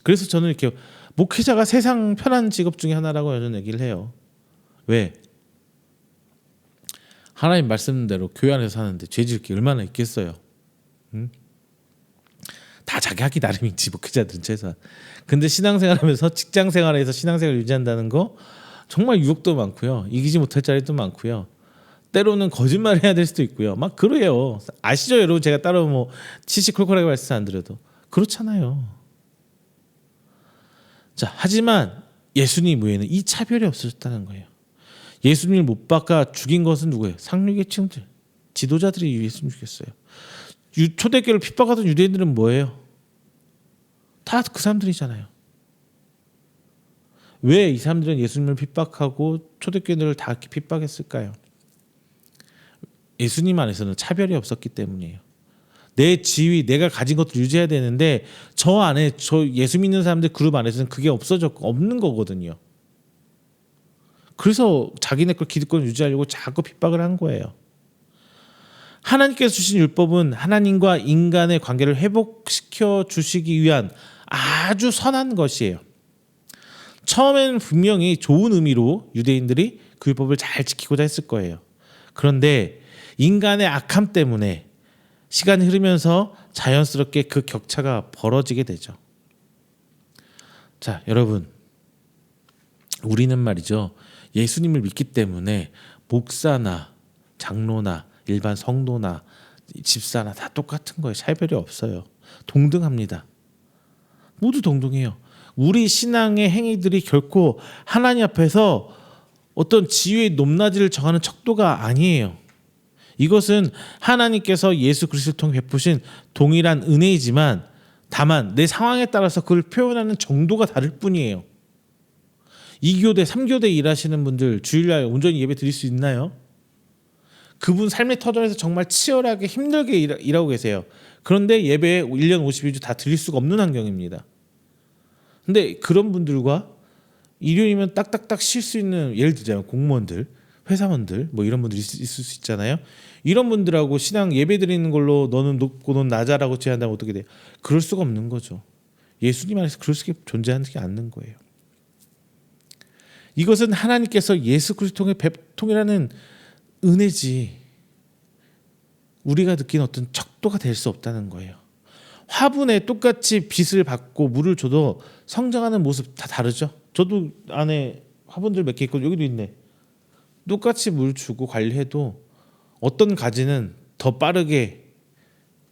그래서 저는 이렇게 목회자가 세상 편한 직업 중에 하나라고 저는 얘기를 해요. 왜? 하나님 말씀대로 교회 안에서 사는데 죄질 게 얼마나 있겠어요. 응? 다 자기 하기 나름이지 목회자들은 최소한. 근데 신앙생활하면서 직장생활에서 신앙생활을 유지한다는 거 정말 유혹도 많고요. 이기지 못할 자리도 많고요. 때로는 거짓말을 해야 될 수도 있고요. 막 그래요. 아시죠 여러분? 제가 따로 뭐 시시콜콜하게 말씀 안 드려도 그렇잖아요. 자, 하지만 예수님 외에는 이 차별이 없어졌다는 거예요. 예수님을 못 박아 죽인 것은 누구예요? 상류계층들, 지도자들이 예수님 죽였어요. 초대교회를 핍박하던 유대인들은 뭐예요? 다 그 사람들이잖아요. 왜 이 사람들은 예수님을 핍박하고 초대교회들을 다 이렇게 핍박했을까요? 예수님 안에서는 차별이 없었기 때문이에요. 내 지위, 내가 가진 것들 유지해야 되는데 저 안에 저 예수 믿는 사람들 그룹 안에서는 그게 없는 거거든요. 그래서 자기네 걸 기득권 유지하려고 자꾸 핍박을 한 거예요. 하나님께서 주신 율법은 하나님과 인간의 관계를 회복시켜 주시기 위한 아주 선한 것이에요. 처음에는 분명히 좋은 의미로 유대인들이 그 율법을 잘 지키고자 했을 거예요. 그런데 인간의 악함 때문에 시간이 흐르면서 자연스럽게 그 격차가 벌어지게 되죠. 자, 여러분, 우리는 말이죠. 예수님을 믿기 때문에 목사나 장로나 일반 성도나 집사나 다 똑같은 거예요. 차별이 없어요. 동등합니다. 모두 동등해요. 우리 신앙의 행위들이 결코 하나님 앞에서 어떤 지위의 높낮이를 정하는 척도가 아니에요. 이것은 하나님께서 예수 그리스도를 통해 베푸신 동일한 은혜이지만 다만 내 상황에 따라서 그걸 표현하는 정도가 다를 뿐이에요. 2교대, 3교대 일하시는 분들 주일날 온전히 예배 드릴 수 있나요? 그분 삶의 터전에서 정말 치열하게 힘들게 일하고 계세요. 그런데 예배 1년 52주 다 드릴 수가 없는 환경입니다. 근데 그런 분들과 일요일이면 딱딱딱 쉴 수 있는 예를 들자면 공무원들 회사원들 뭐 이런 분들이 있을 수 있잖아요. 이런 분들하고 신앙 예배 드리는 걸로 너는 높고 넌 낮아라고 제한다면 어떻게 돼요? 그럴 수가 없는 거죠. 예수님 안에서 그럴 수 존재하지 않는 거예요. 이것은 하나님께서 예수 그리스도의 배통이라는 은혜지 우리가 느낀 어떤 척도가 될 수 없다는 거예요. 화분에 똑같이 빛을 받고 물을 줘도 성장하는 모습 다 다르죠. 저도 안에 화분들 몇 개 있고 여기도 있네. 똑같이 물 주고 관리해도 어떤 가지는 더 빠르게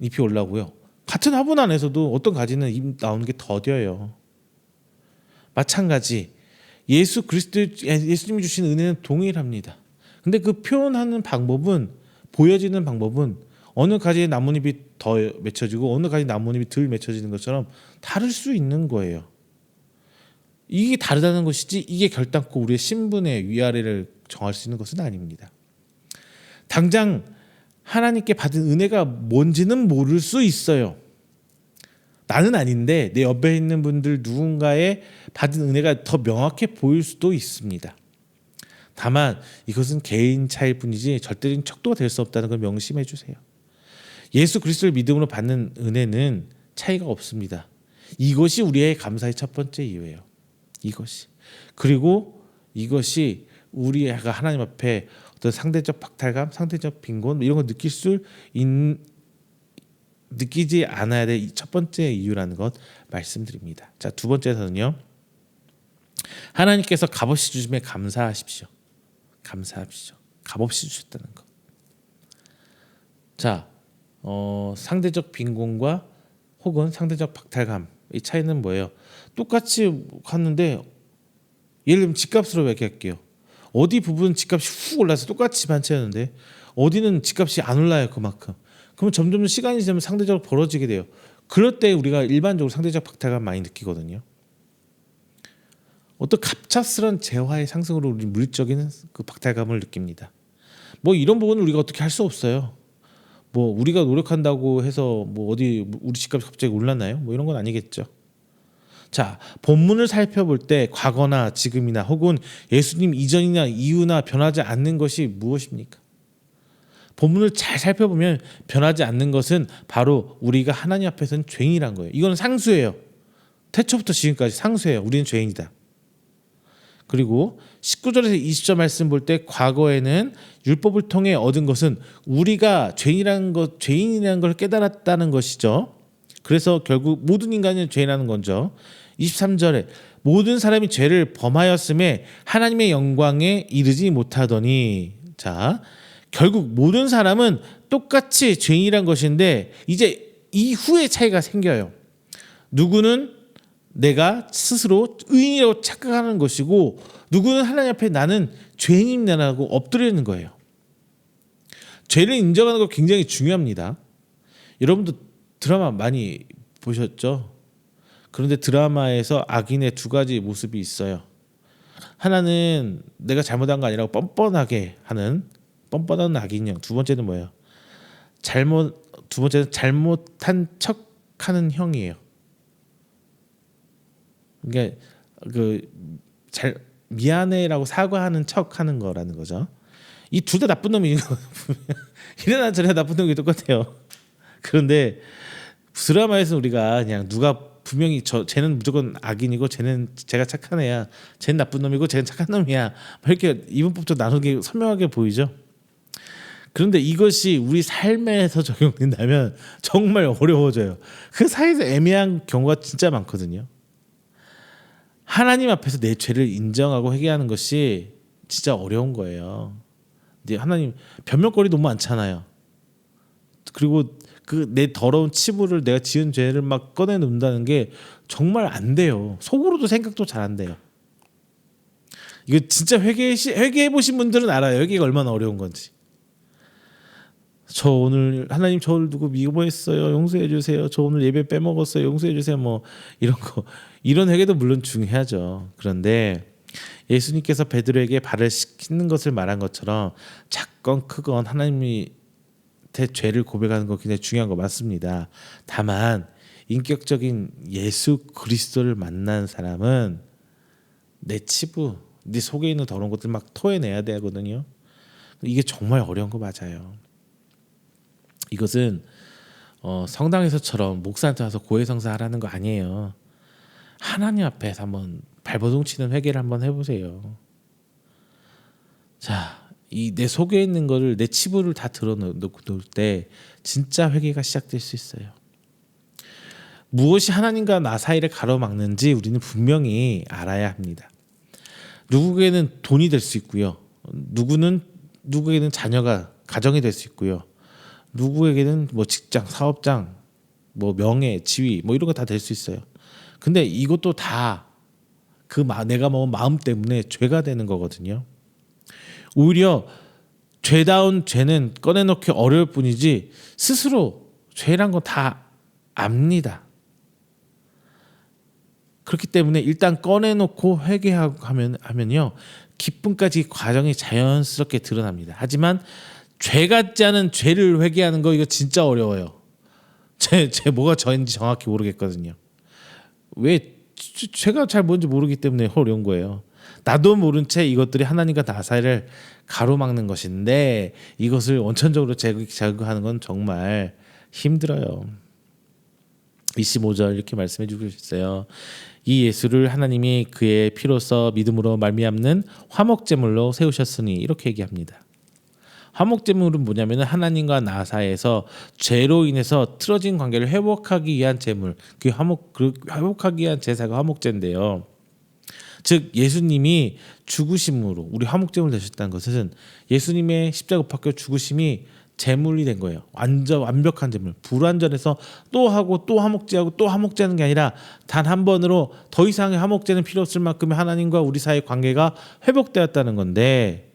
잎이 올라오고요. 같은 화분 안에서도 어떤 가지는 잎 나오는 게 더뎌요. 마찬가지 예수님이 주신 은혜는 동일합니다. 근데 그 표현하는 방법은 보여지는 방법은 어느 가지의 나뭇잎이 더 맺혀지고 어느 가지 나뭇잎이 덜 맺혀지는 것처럼 다를 수 있는 거예요. 이게 다르다는 것이지 이게 결단코 우리의 신분의 위아래를 정할 수 있는 것은 아닙니다. 당장 하나님께 받은 은혜가 뭔지는 모를 수 있어요. 나는 아닌데 내 옆에 있는 분들 누군가의 받은 은혜가 더 명확해 보일 수도 있습니다. 다만 이것은 개인 차일 뿐이지 절대적인 척도가 될 수 없다는 걸 명심해 주세요. 예수 그리스도를 믿음으로 받는 은혜는 차이가 없습니다. 이것이 우리의 감사의 첫 번째 이유예요. 이것이. 그리고 이것이 우리가 하나님 앞에 어떤 상대적 박탈감, 상대적 빈곤 이런 거 느끼지 않아야 될 첫 번째 이유라는 것 말씀드립니다. 자, 두 번째에서는요. 하나님께서 값없이 주심에 감사하십시오. 감사합시오. 값없이 주셨다는 것. 자, 상대적 빈곤과 혹은 상대적 박탈감 이 차이는 뭐예요? 똑같이 갔는데 예를 들면 집값으로 얘기할게요. 어디 부분 집값이 훅 올라서 똑같이 집 한 채였는데 어디는 집값이 안 올라요 그만큼. 그러면 점점 시간이 지나면 상대적으로 벌어지게 돼요. 그럴 때 우리가 일반적으로 상대적 박탈감 많이 느끼거든요. 어떤 갑작스런 재화의 상승으로 우리 물리적인 그 박탈감을 느낍니다. 뭐 이런 부분은 우리가 어떻게 할 수 없어요. 뭐 우리가 노력한다고 해서 뭐 어디 우리 집값이 갑자기 올랐나요? 뭐 이런 건 아니겠죠. 자, 본문을 살펴볼 때 과거나 지금이나 혹은 예수님 이전이나 이후나 변하지 않는 것이 무엇입니까? 본문을 잘 살펴보면 변하지 않는 것은 바로 우리가 하나님 앞에서는 죄인이란 거예요. 이건 상수예요. 태초부터 지금까지 상수예요. 우리는 죄인이다. 그리고 19절에서 20절 말씀 볼 때 과거에는 율법을 통해 얻은 것은 우리가 죄인이라는 걸 깨달았다는 것이죠. 그래서 결국 모든 인간은 죄인이라는 거죠. 23절에 모든 사람이 죄를 범하였음에 하나님의 영광에 이르지 못하더니 자 결국 모든 사람은 똑같이 죄인이란 것인데 이제 이후에 차이가 생겨요. 누구는 내가 스스로 의인이라고 착각하는 것이고 누구는 하나님 앞에 나는 죄인이라고 엎드리는 거예요. 죄를 인정하는 거 굉장히 중요합니다. 여러분도 드라마 많이 보셨죠? 그런데 드라마에서 악인의 두 가지 모습이 있어요. 하나는 내가 잘못한 거 아니라고 뻔뻔하게 하는 뻔뻔한 악인형. 두 번째는 뭐예요? 두 번째는 잘못한 척하는 형이에요. 그러니까 미안해라고 사과하는 척하는 거라는 거죠. 이 둘 다 나쁜 놈이 이래나 저래나 나쁜 놈이 똑같아요. 그런데 드라마에서 우리가 그냥 누가 분명히 쟤는 무조건 악인이고 제가 착한 애야, 쟤는 나쁜 놈이고 쟤는 착한 놈이야 이렇게 이분법도 나누게 선명하게 보이죠. 그런데 이것이 우리 삶에서 적용된다면 정말 어려워져요. 그 사이에서 애매한 경우가 진짜 많거든요. 하나님 앞에서 내 죄를 인정하고 회개하는 것이 진짜 어려운 거예요. 근데 하나님 변명거리 너무 많잖아요. 그리고 그 내 더러운 치부를 내가 지은 죄를 막 꺼내놓는다는 게 정말 안 돼요. 속으로도 생각도 잘 안 돼요. 이거 진짜 회개해 보신 분들은 알아요. 회개가 얼마나 어려운 건지. 저 오늘 하나님 저를 두고 미워했어요. 용서해 주세요. 저 오늘 예배 빼먹었어요. 용서해 주세요. 뭐 이런 거. 이런 회개도 물론 중요하죠. 그런데 예수님께서 베드로에게 발을 씻는 것을 말한 것처럼 작건 크건 하나님이 죄를 고백하는 거 굉장히 중요한 거 맞습니다. 다만 인격적인 예수 그리스도를 만난 사람은 내 치부, 네 속에 있는 더러운 것들 막 토해내야 되거든요. 이게 정말 어려운 거 맞아요. 이것은 성당에서처럼 목사한테 와서 고해성사 하라는 거 아니에요. 하나님 앞에서 한번 발버둥치는 회개를 한번 해보세요. 자, 이 내 속에 있는 거를 내 치부를 다 드러놓고 놓을 때 진짜 회개가 시작될 수 있어요. 무엇이 하나님과 나 사이를 가로막는지 우리는 분명히 알아야 합니다. 누구에게는 돈이 될 수 있고요. 누구에게는 자녀가 가정이 될 수 있고요. 누구에게는 뭐 직장, 사업장, 뭐 명예, 지위, 뭐 이런 거 다 될 수 있어요. 근데 이것도 다 내가 먹은 마음 때문에 죄가 되는 거거든요. 오히려 죄다운 죄는 꺼내놓기 어려울 뿐이지 스스로 죄란 건 다 압니다. 그렇기 때문에 일단 꺼내놓고 회개하고 하면요, 기쁨까지 과정이 자연스럽게 드러납니다. 하지만 죄 같지 않은 죄를 회개하는 거 이거 진짜 어려워요. 제 뭐가 저인지 정확히 모르겠거든요. 왜 죄가 잘 뭔지 모르기 때문에 어려운 거예요. 나도 모른 채 이것들이 하나님과 나 사이를 가로막는 것인데 이것을 원천적으로 제거하는 건 정말 힘들어요. 25절 이렇게 말씀해 주고 있어요. 이 예수를 하나님이 그의 피로써 믿음으로 말미암는 화목제물로 세우셨으니 이렇게 얘기합니다. 화목제물은 뭐냐면 하나님과 나 사이에서 죄로 인해서 틀어진 관계를 회복하기 위한 제물, 회복하기 위한 제사가 화목제인데요. 즉 예수님이 죽으심으로 우리 화목제물 되셨다는 것은 예수님의 십자가 박혀 죽으심이 제물이 된 거예요. 완벽한 제물. 불완전해서 또 하고 또 화목제하고 또 화목제하는 게 아니라 단 한 번으로 더 이상의 화목제는 필요 없을 만큼의 하나님과 우리 사이의 관계가 회복되었다는 건데,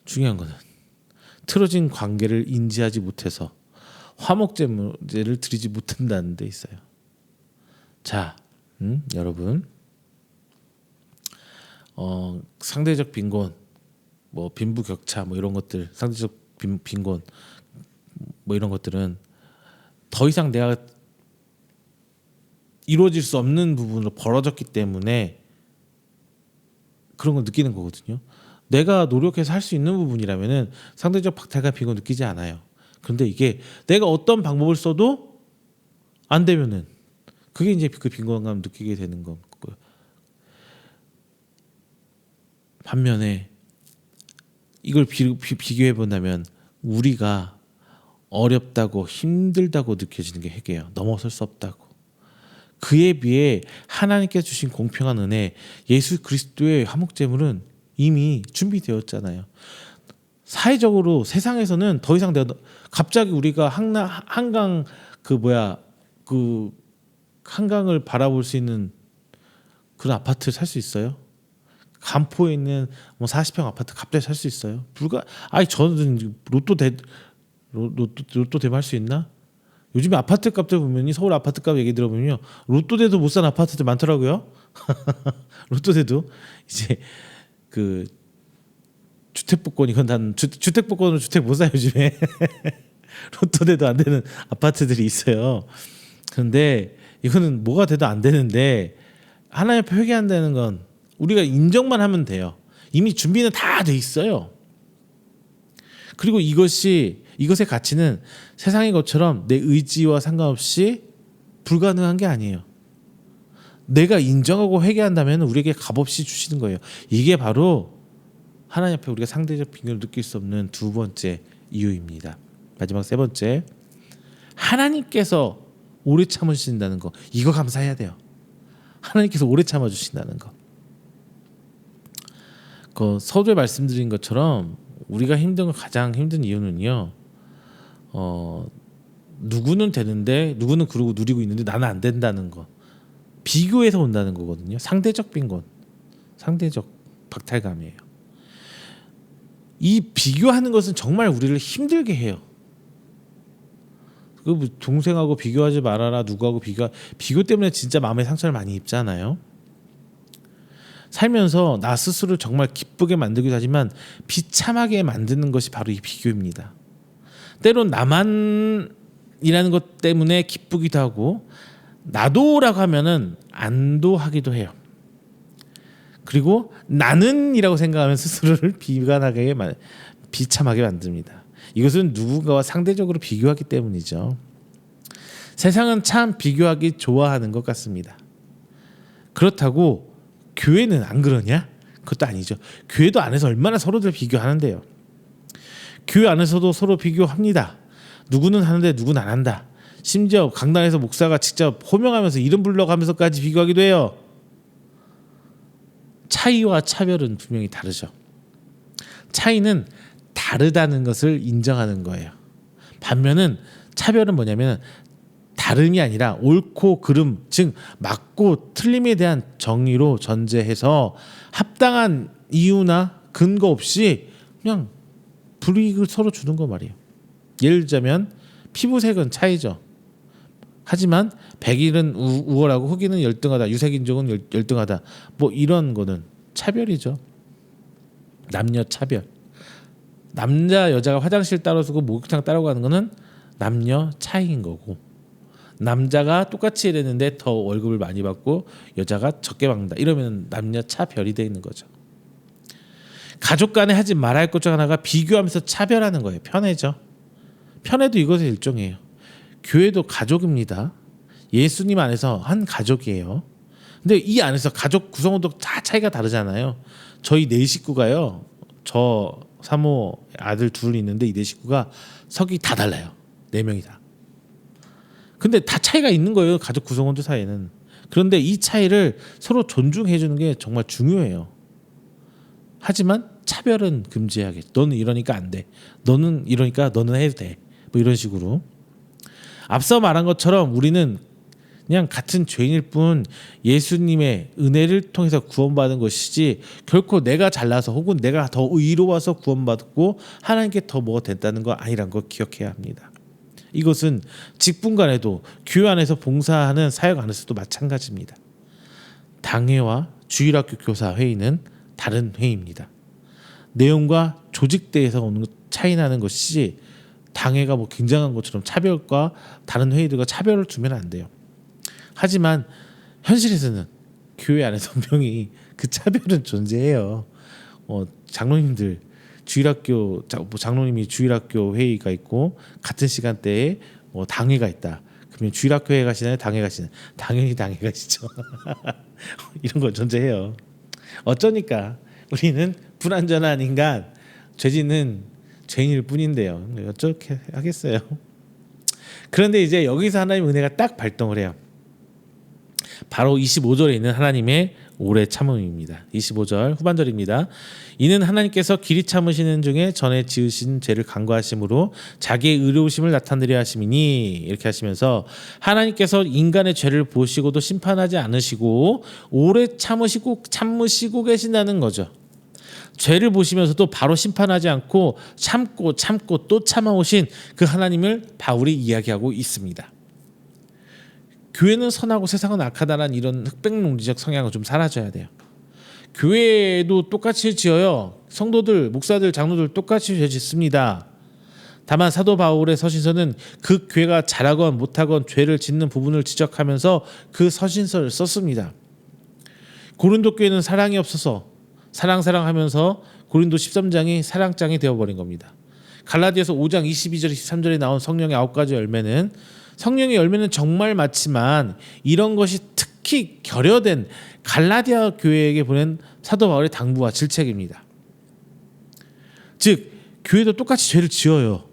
중요한 것은 틀어진 관계를 인지하지 못해서 화목제물을 드리지 못한다는 데 있어요. 자, 여러분, 상대적 빈곤, 뭐 빈부격차, 뭐 이런 것들, 상대적 빈곤, 뭐 이런 것들은 더 이상 내가 이루어질 수 없는 부분으로 벌어졌기 때문에 그런 걸 느끼는 거거든요. 내가 노력해서 할 수 있는 부분이라면은 상대적 박탈감, 빈곤 느끼지 않아요. 그런데 이게 내가 어떤 방법을 써도 안 되면은 그게 이제 그 빈곤감 느끼게 되는 거고요. 반면에 이걸 비교해 본다면 우리가 어렵다고 힘들다고 느껴지는 게 회개예요. 넘어설 수 없다고. 그에 비해 하나님께서 주신 공평한 은혜, 예수 그리스도의 화목제물은 이미 준비되었잖아요. 사회적으로 세상에서는 더 이상 갑자기 우리가 한강 한강을 바라볼 수 있는 그런 아파트를 살 수 있어요? 간포에 있는 뭐 40평 아파트 갑자기 살 수 있어요? 저는 로또 대면 할 수 있나? 요즘에 아파트 값들 보면 서울 아파트 값 얘기 들어보면요, 로또 대도 못 산 아파트들 많더라고요. 로또 대도 이제 그 주택복권, 이건 단 주택복권으로 주택 못 사요 요즘에. 로또 대도 안 되는 아파트들이 있어요. 그런데 이거는 뭐가 돼도 안 되는데 하나님 앞에 회개한다는 건 우리가 인정만 하면 돼요. 이미 준비는 다 돼 있어요. 그리고 이것의 가치는 세상의 것처럼 내 의지와 상관없이 불가능한 게 아니에요. 내가 인정하고 회개한다면 우리에게 값없이 주시는 거예요. 이게 바로 하나님 앞에 우리가 상대적 빈곤을 느낄 수 없는 두 번째 이유입니다. 마지막 세 번째, 하나님께서 오래 참으신다는 거, 이거 감사해야 돼요. 하나님께서 오래 참아주신다는 거. 그 서두에 말씀드린 것처럼 우리가 가장 힘든 이유는요, 누구는 되는데 누구는 그러고 누리고 있는데 나는 안 된다는 거, 비교해서 온다는 거거든요. 상대적 빈곤, 상대적 박탈감이에요. 이 비교하는 것은 정말 우리를 힘들게 해요. 그 동생하고 비교하지 말아라, 누구하고 비교 때문에 진짜 마음에 상처를 많이 입잖아요. 살면서 나 스스로를 정말 기쁘게 만들기도 하지만 비참하게 만드는 것이 바로 이 비교입니다. 때론 나만이라는 것 때문에 기쁘기도 하고 나도라고 하면은 안도하기도 해요. 그리고 나는이라고 생각하면 스스로를 비참하게 만듭니다. 이것은 누군가와 상대적으로 비교하기 때문이죠. 세상은 참 비교하기 좋아하는 것 같습니다. 그렇다고 교회는 안 그러냐? 그것도 아니죠. 교회도 안에서 얼마나 서로들 비교하는데요. 교회 안에서도 서로 비교합니다. 누구는 하는데 누구는 안 한다. 심지어 강단에서 목사가 직접 호명하면서 이름 불러가면서까지 비교하기도 해요. 차이와 차별은 분명히 다르죠. 차이는 다르다는 것을 인정하는 거예요. 반면은 차별은 뭐냐면 다름이 아니라 옳고 그름, 즉 맞고 틀림에 대한 정의로 전제해서 합당한 이유나 근거 없이 그냥 불이익을 서로 주는 거 말이에요. 예를 들자면 피부색은 차이죠. 하지만 백인은 우월하고 흑인은 열등하다, 유색인종은 열등하다, 뭐 이런 거는 차별이죠. 남녀 차별. 남자 여자가 화장실 따로 쓰고 목욕탕 따로 가는 거는 남녀 차이인 거고, 남자가 똑같이 일했는데 더 월급을 많이 받고 여자가 적게 받는다, 이러면 남녀 차별이 돼 있는 거죠. 가족 간에 하지 말아야 할 것 중 하나가 비교하면서 차별하는 거예요. 편애죠. 편애도 이것의 일종이에요. 교회도 가족입니다. 예수님 안에서 한 가족이에요. 근데 이 안에서 가족 구성원도 다 차이가 다르잖아요. 저희 네 식구가요, 저 사모 아들 둘 있는데 이 네 식구가 석이 다 달라요. 네 명이 다. 근데 다 차이가 있는 거예요. 가족 구성원들 사이에는. 그런데 이 차이를 서로 존중해 주는 게 정말 중요해요. 하지만 차별은 금지해야겠죠. 너는 이러니까 안 돼. 너는 이러니까 너는 해도 돼. 뭐 이런 식으로. 앞서 말한 것처럼 우리는 그냥 같은 죄인일 뿐 예수님의 은혜를 통해서 구원받은 것이지 결코 내가 잘나서 혹은 내가 더 의로워서 구원받고 하나님께 더 뭐가 됐다는 거 아니란 걸 기억해야 합니다. 이것은 직분 간에도 교회 안에서 봉사하는 사역 안에서도 마찬가지입니다. 당회와 주일학교 교사 회의는 다른 회의입니다. 내용과 조직대에서 오는 차이 나는 것이지 당회가 뭐 굉장한 것처럼 차별과 다른 회의들과 차별을 두면 안 돼요. 하지만 현실에서는 교회 안에서 분명히 그 차별은 존재해요. 장로님들 주일학교 장로님이 주일학교 회의가 있고 같은 시간대에 당회가 있다. 그러면 주일학교 회에 가시나요? 당회 가시나요? 당연히 당회 가시죠. 이런 거 존재해요. 어쩌니까 우리는 불완전한 인간, 죄진은 죄인일 뿐인데요. 어떻게 하겠어요? 그런데 이제 여기서 하나님의 은혜가 딱 발동을 해요. 바로 25절에 있는 하나님의 오래 참음입니다. 25절 후반절입니다. 이는 하나님께서 길이 참으시는 중에 전에 지으신 죄를 간과하심으로 자기의 의로우심을 나타내려 하심이니, 이렇게 하시면서 하나님께서 인간의 죄를 보시고도 심판하지 않으시고 오래 참으시고 계신다는 거죠. 죄를 보시면서도 바로 심판하지 않고 참고 또 참아오신 그 하나님을 바울이 이야기하고 있습니다. 교회는 선하고 세상은 악하다는 이런 흑백론리적 성향은 좀 사라져야 돼요. 교회도 똑같이 지어요. 성도들, 목사들, 장로들 똑같이 죄 짓습니다. 다만 사도 바울의 서신서는 그 교회가 잘하건 못하건 죄를 짓는 부분을 지적하면서 그 서신서를 썼습니다. 고린도 교회는 사랑이 없어서 사랑하면서 고린도 13장이 사랑장이 되어버린 겁니다. 갈라디아서 5장 22절 23절에 나온 성령의 9가지 열매는, 성령의 열매는 정말 많지만 이런 것이 특히 결여된 갈라디아 교회에게 보낸 사도 바울의 당부와 질책입니다. 즉 교회도 똑같이 죄를 지어요.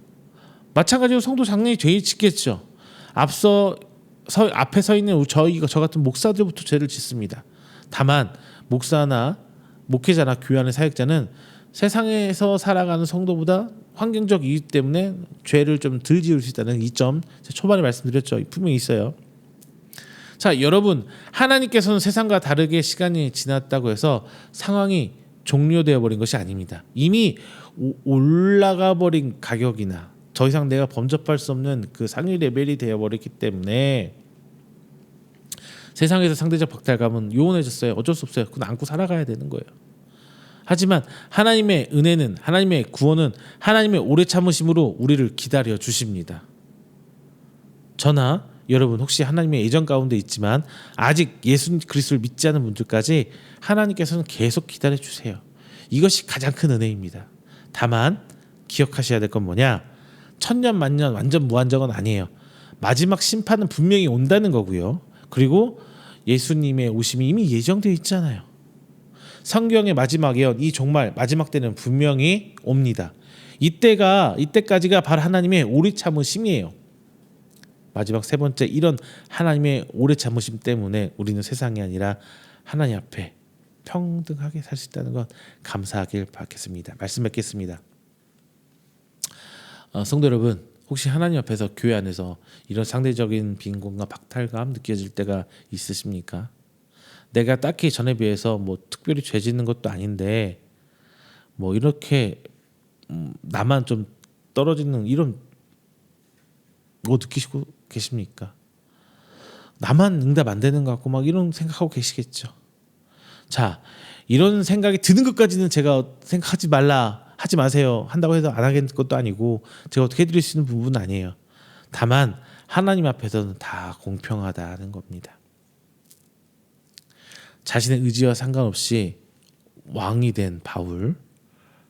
마찬가지로 성도 장로이 죄를 짓겠죠. 앞에 서 있는 저 같은 목사들부터 죄를 짓습니다. 다만 목사나 목회자나 교회 안의 사역자는 세상에서 살아가는 성도보다 환경적 이유 때문에 죄를 좀 덜 지을 수 있다는 이점 초반에 말씀드렸죠. 분명히 있어요. 자, 여러분, 하나님께서는 세상과 다르게 시간이 지났다고 해서 상황이 종료되어 버린 것이 아닙니다. 이미 올라가 버린 가격이나 더 이상 내가 범접할 수 없는 그 상위 레벨이 되어 버렸기 때문에 세상에서 상대적 박탈감은 요원해졌어요. 어쩔 수 없어요. 그건 안고 살아가야 되는 거예요. 하지만 하나님의 은혜는, 하나님의 구원은 하나님의 오래 참으심으로 우리를 기다려 주십니다. 저나 여러분 혹시 하나님의 예정 가운데 있지만 아직 예수 그리스도를 믿지 않은 분들까지 하나님께서는 계속 기다려 주세요. 이것이 가장 큰 은혜입니다. 다만 기억하셔야 될 건 뭐냐? 천년 만년 완전 무한정은 아니에요. 마지막 심판은 분명히 온다는 거고요. 그리고 예수님의 오심이 이미 예정되어 있잖아요. 성경의 마지막 예언, 이 종말 마지막 때는 분명히 옵니다. 이때까지가 바로 하나님의 오래 참으심이에요. 마지막 세 번째, 이런 하나님의 오래 참으심 때문에 우리는 세상이 아니라 하나님 앞에 평등하게 살 수 있다는 건 감사하길 바라겠습니다. 말씀 맺겠습니다. 성도 여러분, 혹시 하나님 앞에서 교회 안에서 이런 상대적인 빈곤과 박탈감 느껴질 때가 있으십니까? 내가 딱히 전에 비해서 뭐 특별히 죄 짓는 것도 아닌데 뭐 이렇게 나만 좀 떨어지는 이런 뭐 느끼시고 계십니까? 나만 응답 안 되는 것 같고 막 이런 생각하고 계시겠죠. 자, 이런 생각이 드는 것까지는 제가 생각하지 말라, 하지 마세요 한다고 해서 안 하겠는 것도 아니고 제가 어떻게 해드릴 수 있는 부분은 아니에요. 다만 하나님 앞에서는 다 공평하다는 겁니다. 자신의 의지와 상관없이 왕이 된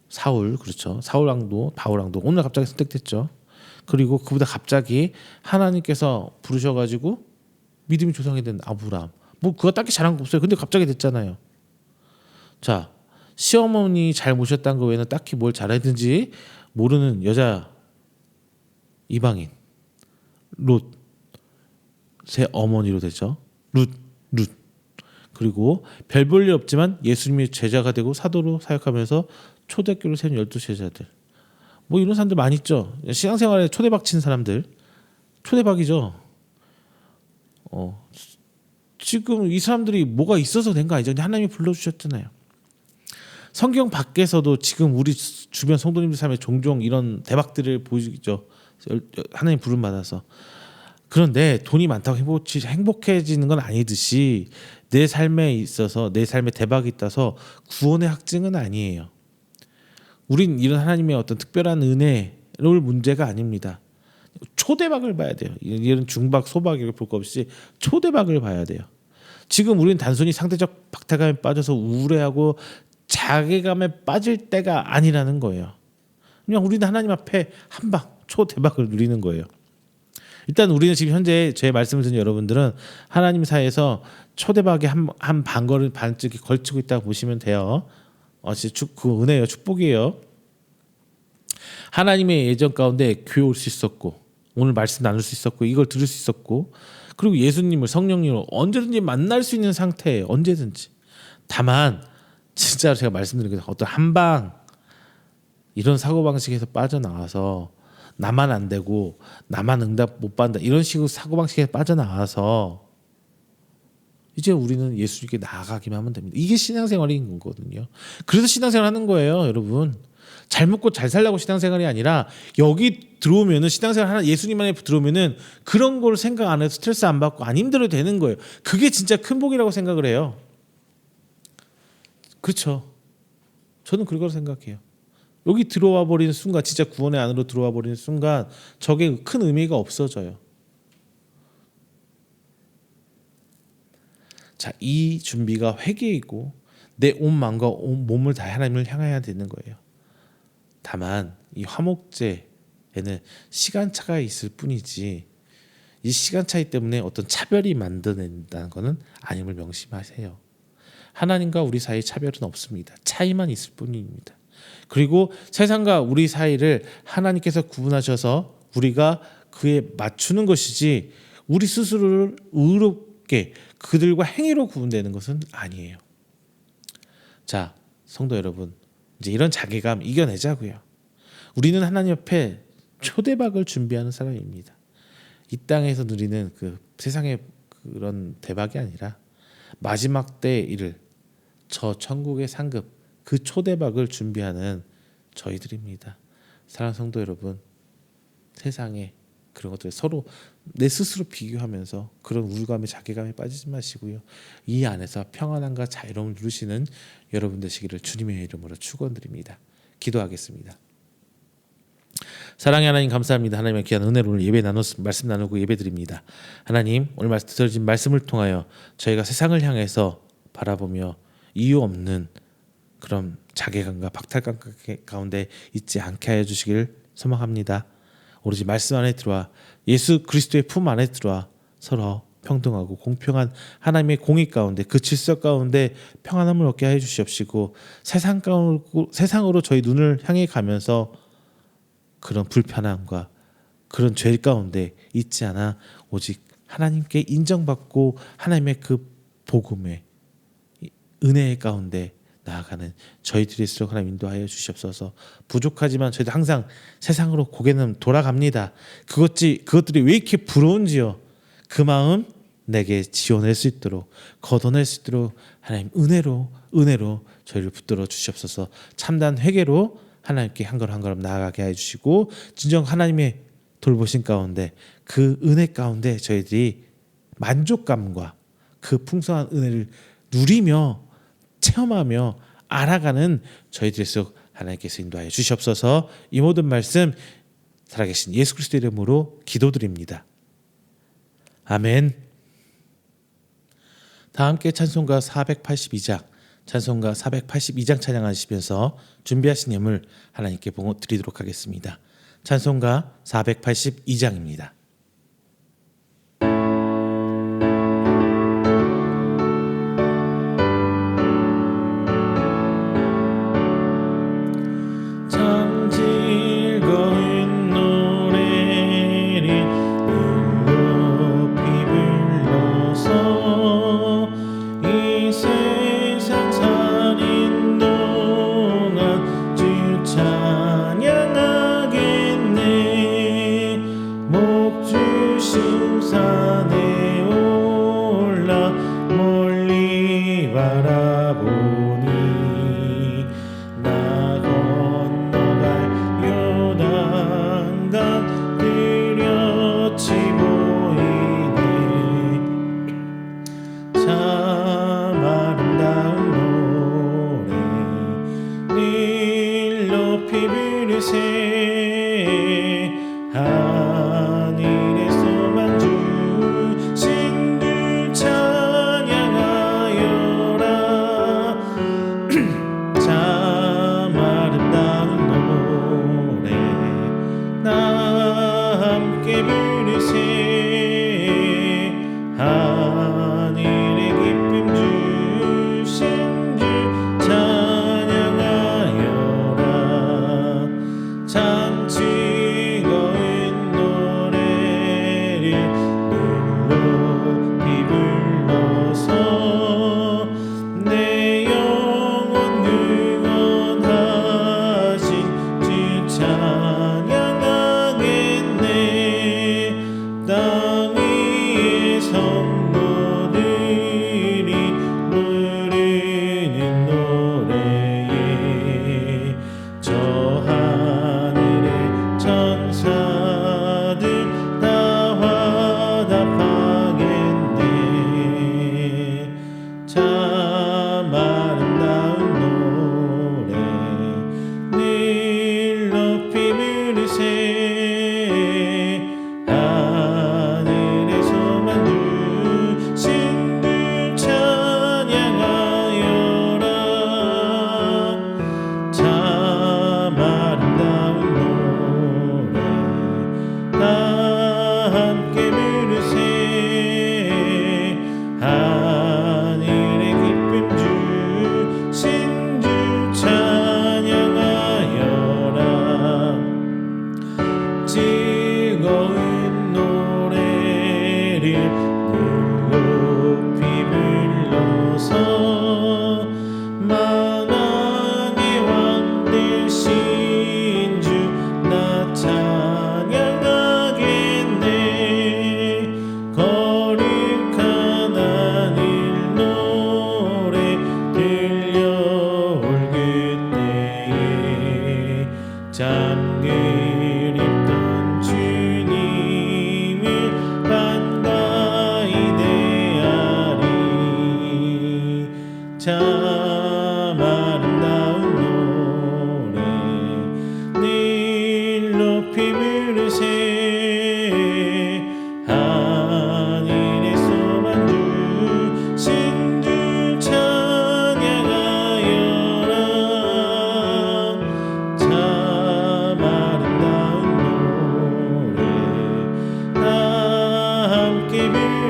사울, 그렇죠. 사울 왕도 바울 왕도 오늘 갑자기 선택됐죠. 그리고 그보다 갑자기 하나님께서 부르셔가지고 믿음이 조상이 된 아브라함. 뭐 그거 딱히 잘한 거 없어요. 근데 갑자기 됐잖아요. 자, 시어머니 잘 모셨다는 거 외에는 딱히 뭘 잘했는지 모르는 여자 이방인 롯의 어머니로 되죠. 룻. 그리고 별 볼 일 없지만 예수님의 제자가 되고 사도로 사역하면서 초대교를 세운 12제자들. 뭐 이런 사람들 많이 있죠. 신앙생활에 초대박 친 사람들. 초대박이죠. 지금 이 사람들이 뭐가 있어서 된 거 아니죠. 하나님이 불러주셨잖아요. 성경 밖에서도 지금 우리 주변 성도님들 삶에 종종 이런 대박들을 보이죠. 하나님 부름 받아서. 그런데 돈이 많다고 행복해지는 건 아니듯이 내 삶에 있어서 내 삶에 대박이 있다서 구원의 확증은 아니에요. 우린 이런 하나님의 어떤 특별한 은혜를 문제가 아닙니다. 초대박을 봐야 돼요. 이런 중박, 소박을 볼 것 없이 초대박을 봐야 돼요. 지금 우리는 단순히 상대적 박탈감에 빠져서 우울해하고 자괴감에 빠질 때가 아니라는 거예요. 그냥 우리는 하나님 앞에 한방 초대박을 누리는 거예요. 일단 우리는 지금 현재 제 말씀을 듣는 여러분들은 하나님 사이에서 초대박에 한 반쯤 걸치고 있다고 보시면 돼요. 진짜 그 은혜예요. 축복이에요. 하나님의 예정 가운데 교회 올 수 있었고 오늘 말씀 나눌 수 있었고 이걸 들을 수 있었고 그리고 예수님을 성령님을 언제든지 만날 수 있는 상태예요. 언제든지. 다만 진짜 제가 말씀드린 게 어떤 한방 이런 사고방식에서 빠져나와서 나만 안 되고 나만 응답 못 받는다 이런 식으로 사고방식에 빠져나와서 이제 우리는 예수님께 나아가기만 하면 됩니다. 이게 신앙생활인 거거든요. 그래서 신앙생활 하는 거예요, 여러분. 잘 먹고 잘 살려고 신앙생활이 아니라 여기 들어오면은 신앙생활 하나 예수님만에 들어오면은 그런 걸 생각 안 해도 스트레스 안 받고 안 힘들어도 되는 거예요. 그게 진짜 큰 복이라고 생각을 해요. 그렇죠. 저는 그걸 생각해요. 여기 들어와 버리는 순간 진짜 구원의 안으로 들어와 버리는 순간 저게 큰 의미가 없어져요. 자, 이 준비가 회개이고 내 온 마음과 온 몸을 다 하나님을 향해야 되는 거예요. 다만 이 화목제에는 시간차가 있을 뿐이지 이 시간 차이 때문에 어떤 차별이 만들어낸다는 것은 아님을 명심하세요. 하나님과 우리 사이에 차별은 없습니다. 차이만 있을 뿐입니다. 그리고 세상과 우리 사이를 하나님께서 구분하셔서 우리가 그에 맞추는 것이지 우리 스스로를 의롭게 그들과 행위로 구분되는 것은 아니에요. 자, 성도 여러분, 이제 이런 자괴감 이겨내자고요. 우리는 하나님 앞에 초대박을 준비하는 사람입니다. 이 땅에서 누리는 그 세상의 그런 대박이 아니라 마지막 때 이를 저 천국의 상급 그 초대박을 준비하는 저희들입니다. 사랑하는 성도 여러분, 세상에 그런 것들 서로 내 스스로 비교하면서 그런 우울감에 자괴감에 빠지지 마시고요. 이 안에서 평안함과 자유로움을 누리시는 여러분 되시기를 주님의 이름으로 축원드립니다. 기도하겠습니다. 사랑의 하나님 감사합니다. 하나님의 귀한 은혜로 오늘 예배 말씀 나누고 예배 드립니다. 하나님 오늘 들어진 말씀을 통하여 저희가 세상을 향해서 바라보며 이유 없는 그런 자괴감과 박탈감 가운데 있지 않게 하여 주시길 소망합니다. 오로지 말씀 안에 들어와 예수 그리스도의 품 안에 들어와 서로 평등하고 공평한 하나님의 공의 가운데 그 질서 가운데 평안함을 얻게 하여 주시옵시고 세상으로 저희 눈을 향해 가면서 그런 불편함과 그런 죄 가운데 있지 않아 오직 하나님께 인정받고 하나님의 그 복음의 은혜 가운데 나아가는 저희들일수록 하나님 인도하여 주시옵소서. 부족하지만 저희도 항상 세상으로 고개는 돌아갑니다. 그것들이 왜 이렇게 부러운지요. 그 마음 내게 지어낼 수 있도록 걷어낼 수 있도록 하나님 은혜로 저희를 붙들어 주시옵소서. 참된 회개로 하나님께 한 걸음 한 걸음 나아가게 해주시고 진정 하나님의 돌보신 가운데 그 은혜 가운데 저희들이 만족감과 그 풍성한 은혜를 누리며 체험하며 알아가는 저희들일수록 하나님께서 인도하여 주시옵소서. 이 모든 말씀 살아계신 예수 그리스도 이름으로 기도드립니다. 아멘. 다 함께 찬송가 482장 찬양하시면서 준비하신 예물 하나님께 드리도록 하겠습니다. 찬송가 482장입니다. 하늘에서만 주신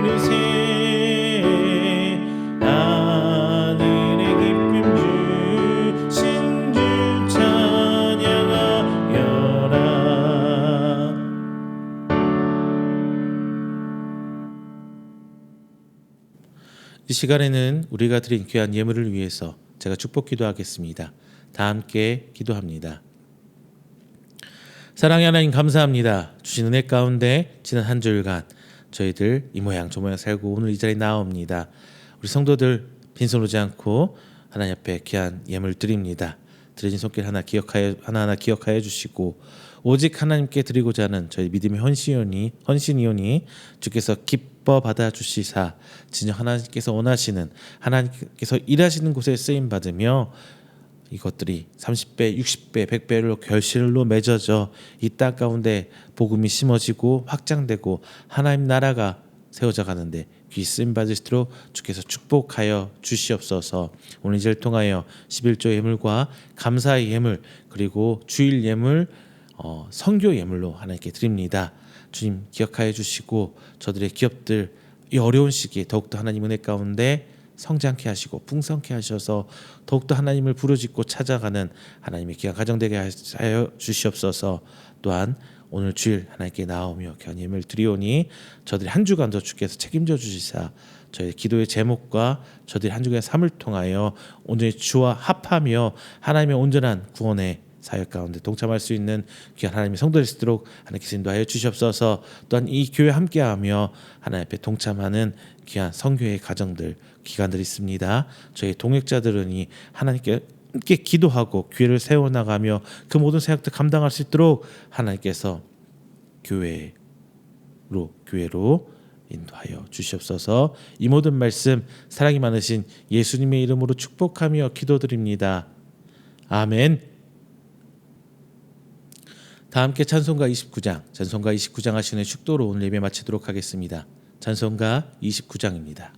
들으세 하늘의 기쁨 주신 주 찬양하여라. 이 시간에는 우리가 드린 귀한 예물을 위해서 제가 축복 기도하겠습니다. 다 함께 기도합니다. 사랑의 하나님, 감사합니다. 주신 은혜 가운데 지난 한 주일간 저희들 이 모양 저 모양 살고 오늘 이 자리에 나옵니다. 우리 성도들 빈손 오지 않고 하나님 앞에 귀한 예물 드립니다. 드려진 손길 하나하나 기억하여 주시고, 오직 하나님께 드리고자 하는 저희 믿음의 헌신이오니 주께서 기뻐 받아 주시사 진정 하나님께서 원하시는, 하나님께서 일하시는 곳에 쓰임 받으며 이것들이 30배, 60배, 100배로 결실로 맺어져 이 땅 가운데 복음이 심어지고 확장되고 하나님 나라가 세워져 가는데 귀 쓰임 받으시도록 주께서 축복하여 주시옵소서. 오늘 이제를 통하여 11조 예물과 감사의 예물, 그리고 주일 예물, 선교 예물로 하나님께 드립니다. 주님 기억하여 주시고 저들의 기업들 이 어려운 시기에 더욱더 하나님 은혜 가운데 성장케 하시고 풍성케 하셔서 더욱더 하나님을 부르짖고 찾아가는 하나님의 귀한 가정 되게 하여 주시옵소서. 또한 오늘 주일 하나님께 나오며 견임을 드리오니 저들이 한 주간도 주께서 책임져 주시사 저희 기도의 제목과 저들이 한 주간의 삶을 통하여 온전히 주와 합하며 하나님의 온전한 구원의 사역 가운데 동참할 수 있는 귀한 하나님의 성도될 수 있도록 하나님께서 인도하여 주시옵소서. 또한 이 교회 함께하며 하나님 앞에 동참하는 귀한 성교의 가정들, 기관들이 있습니다. 저희 동역자들은 하나님께 함께 기도하고 교회를 세워나가며 그 모든 사역들 감당할 수 있도록 하나님께서 교회로 인도하여 주시옵소서. 이 모든 말씀 사랑이 많으신 예수님의 이름으로 축복하며 기도드립니다. 아멘. 다 함께 찬송가 29장 하시는 축도로 오늘 예배 마치도록 하겠습니다. 찬송가 29장입니다.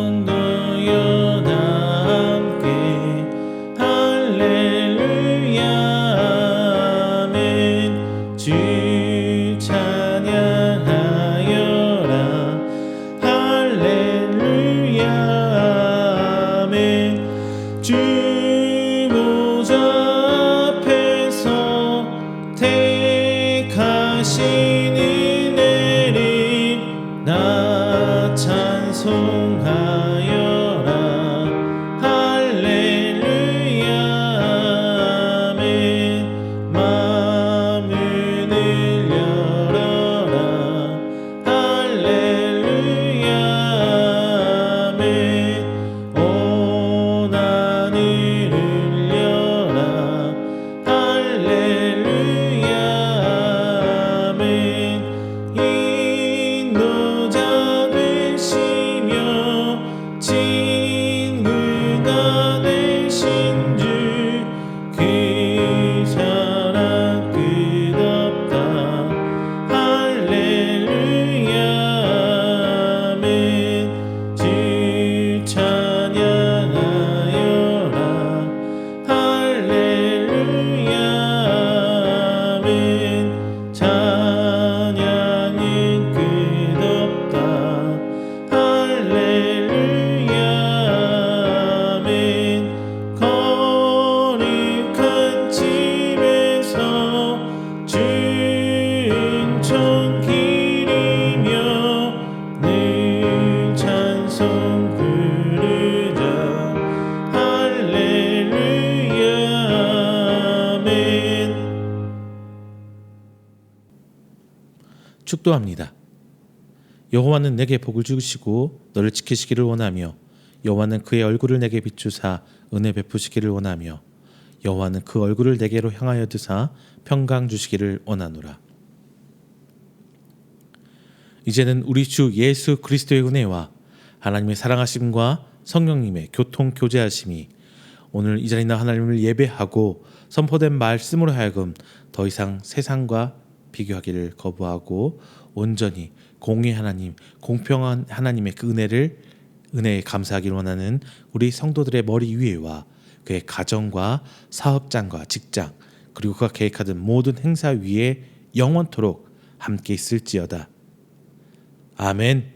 성도여 다 함께 할렐루야 아멘. 주 찬양하여라 할렐루야 아멘. 주 보좌 앞에서 택하신 은혜를 나 찬송하여라 할렐루야 아멘. 마음을 열어라 할렐루야 아멘. 온 하늘을 열라 할렐루야 아멘. 인도자 되시며 친구가 되신 주 그 사랑 끝없다 할렐루야 아멘. 주 찬양하여라 할렐루야 아멘. 찬양은 끝없다 할렐루야 아멘. 거룩한 집에서 은총 기리며 늘 찬송 부르자 할렐루야 아멘. 축도합니다. 여호와는 내게 복을 주시고 너를 지키시기를 원하며 여호와는 그의 얼굴을 내게 비추사 은혜 베푸시기를 원하며 여호와는 그 얼굴을 내게로 향하여 드사 평강 주시기를 원하노라. 이제는 우리 주 예수 그리스도의 은혜와 하나님의 사랑하심과 성령님의 교통 교제하심이 오늘 이 자리에 나 하나님을 예배하고 선포된 말씀으로 하여금 더 이상 세상과 비교하기를 거부하고 온전히 공의 하나님, 공평한 하나님의 그 은혜에 감사하기를 원하는 우리 성도들의 머리 위에와 그의 가정과 사업장과 직장 그리고 그가 계획하던 모든 행사 위에 영원토록 함께 있을지어다. 아멘.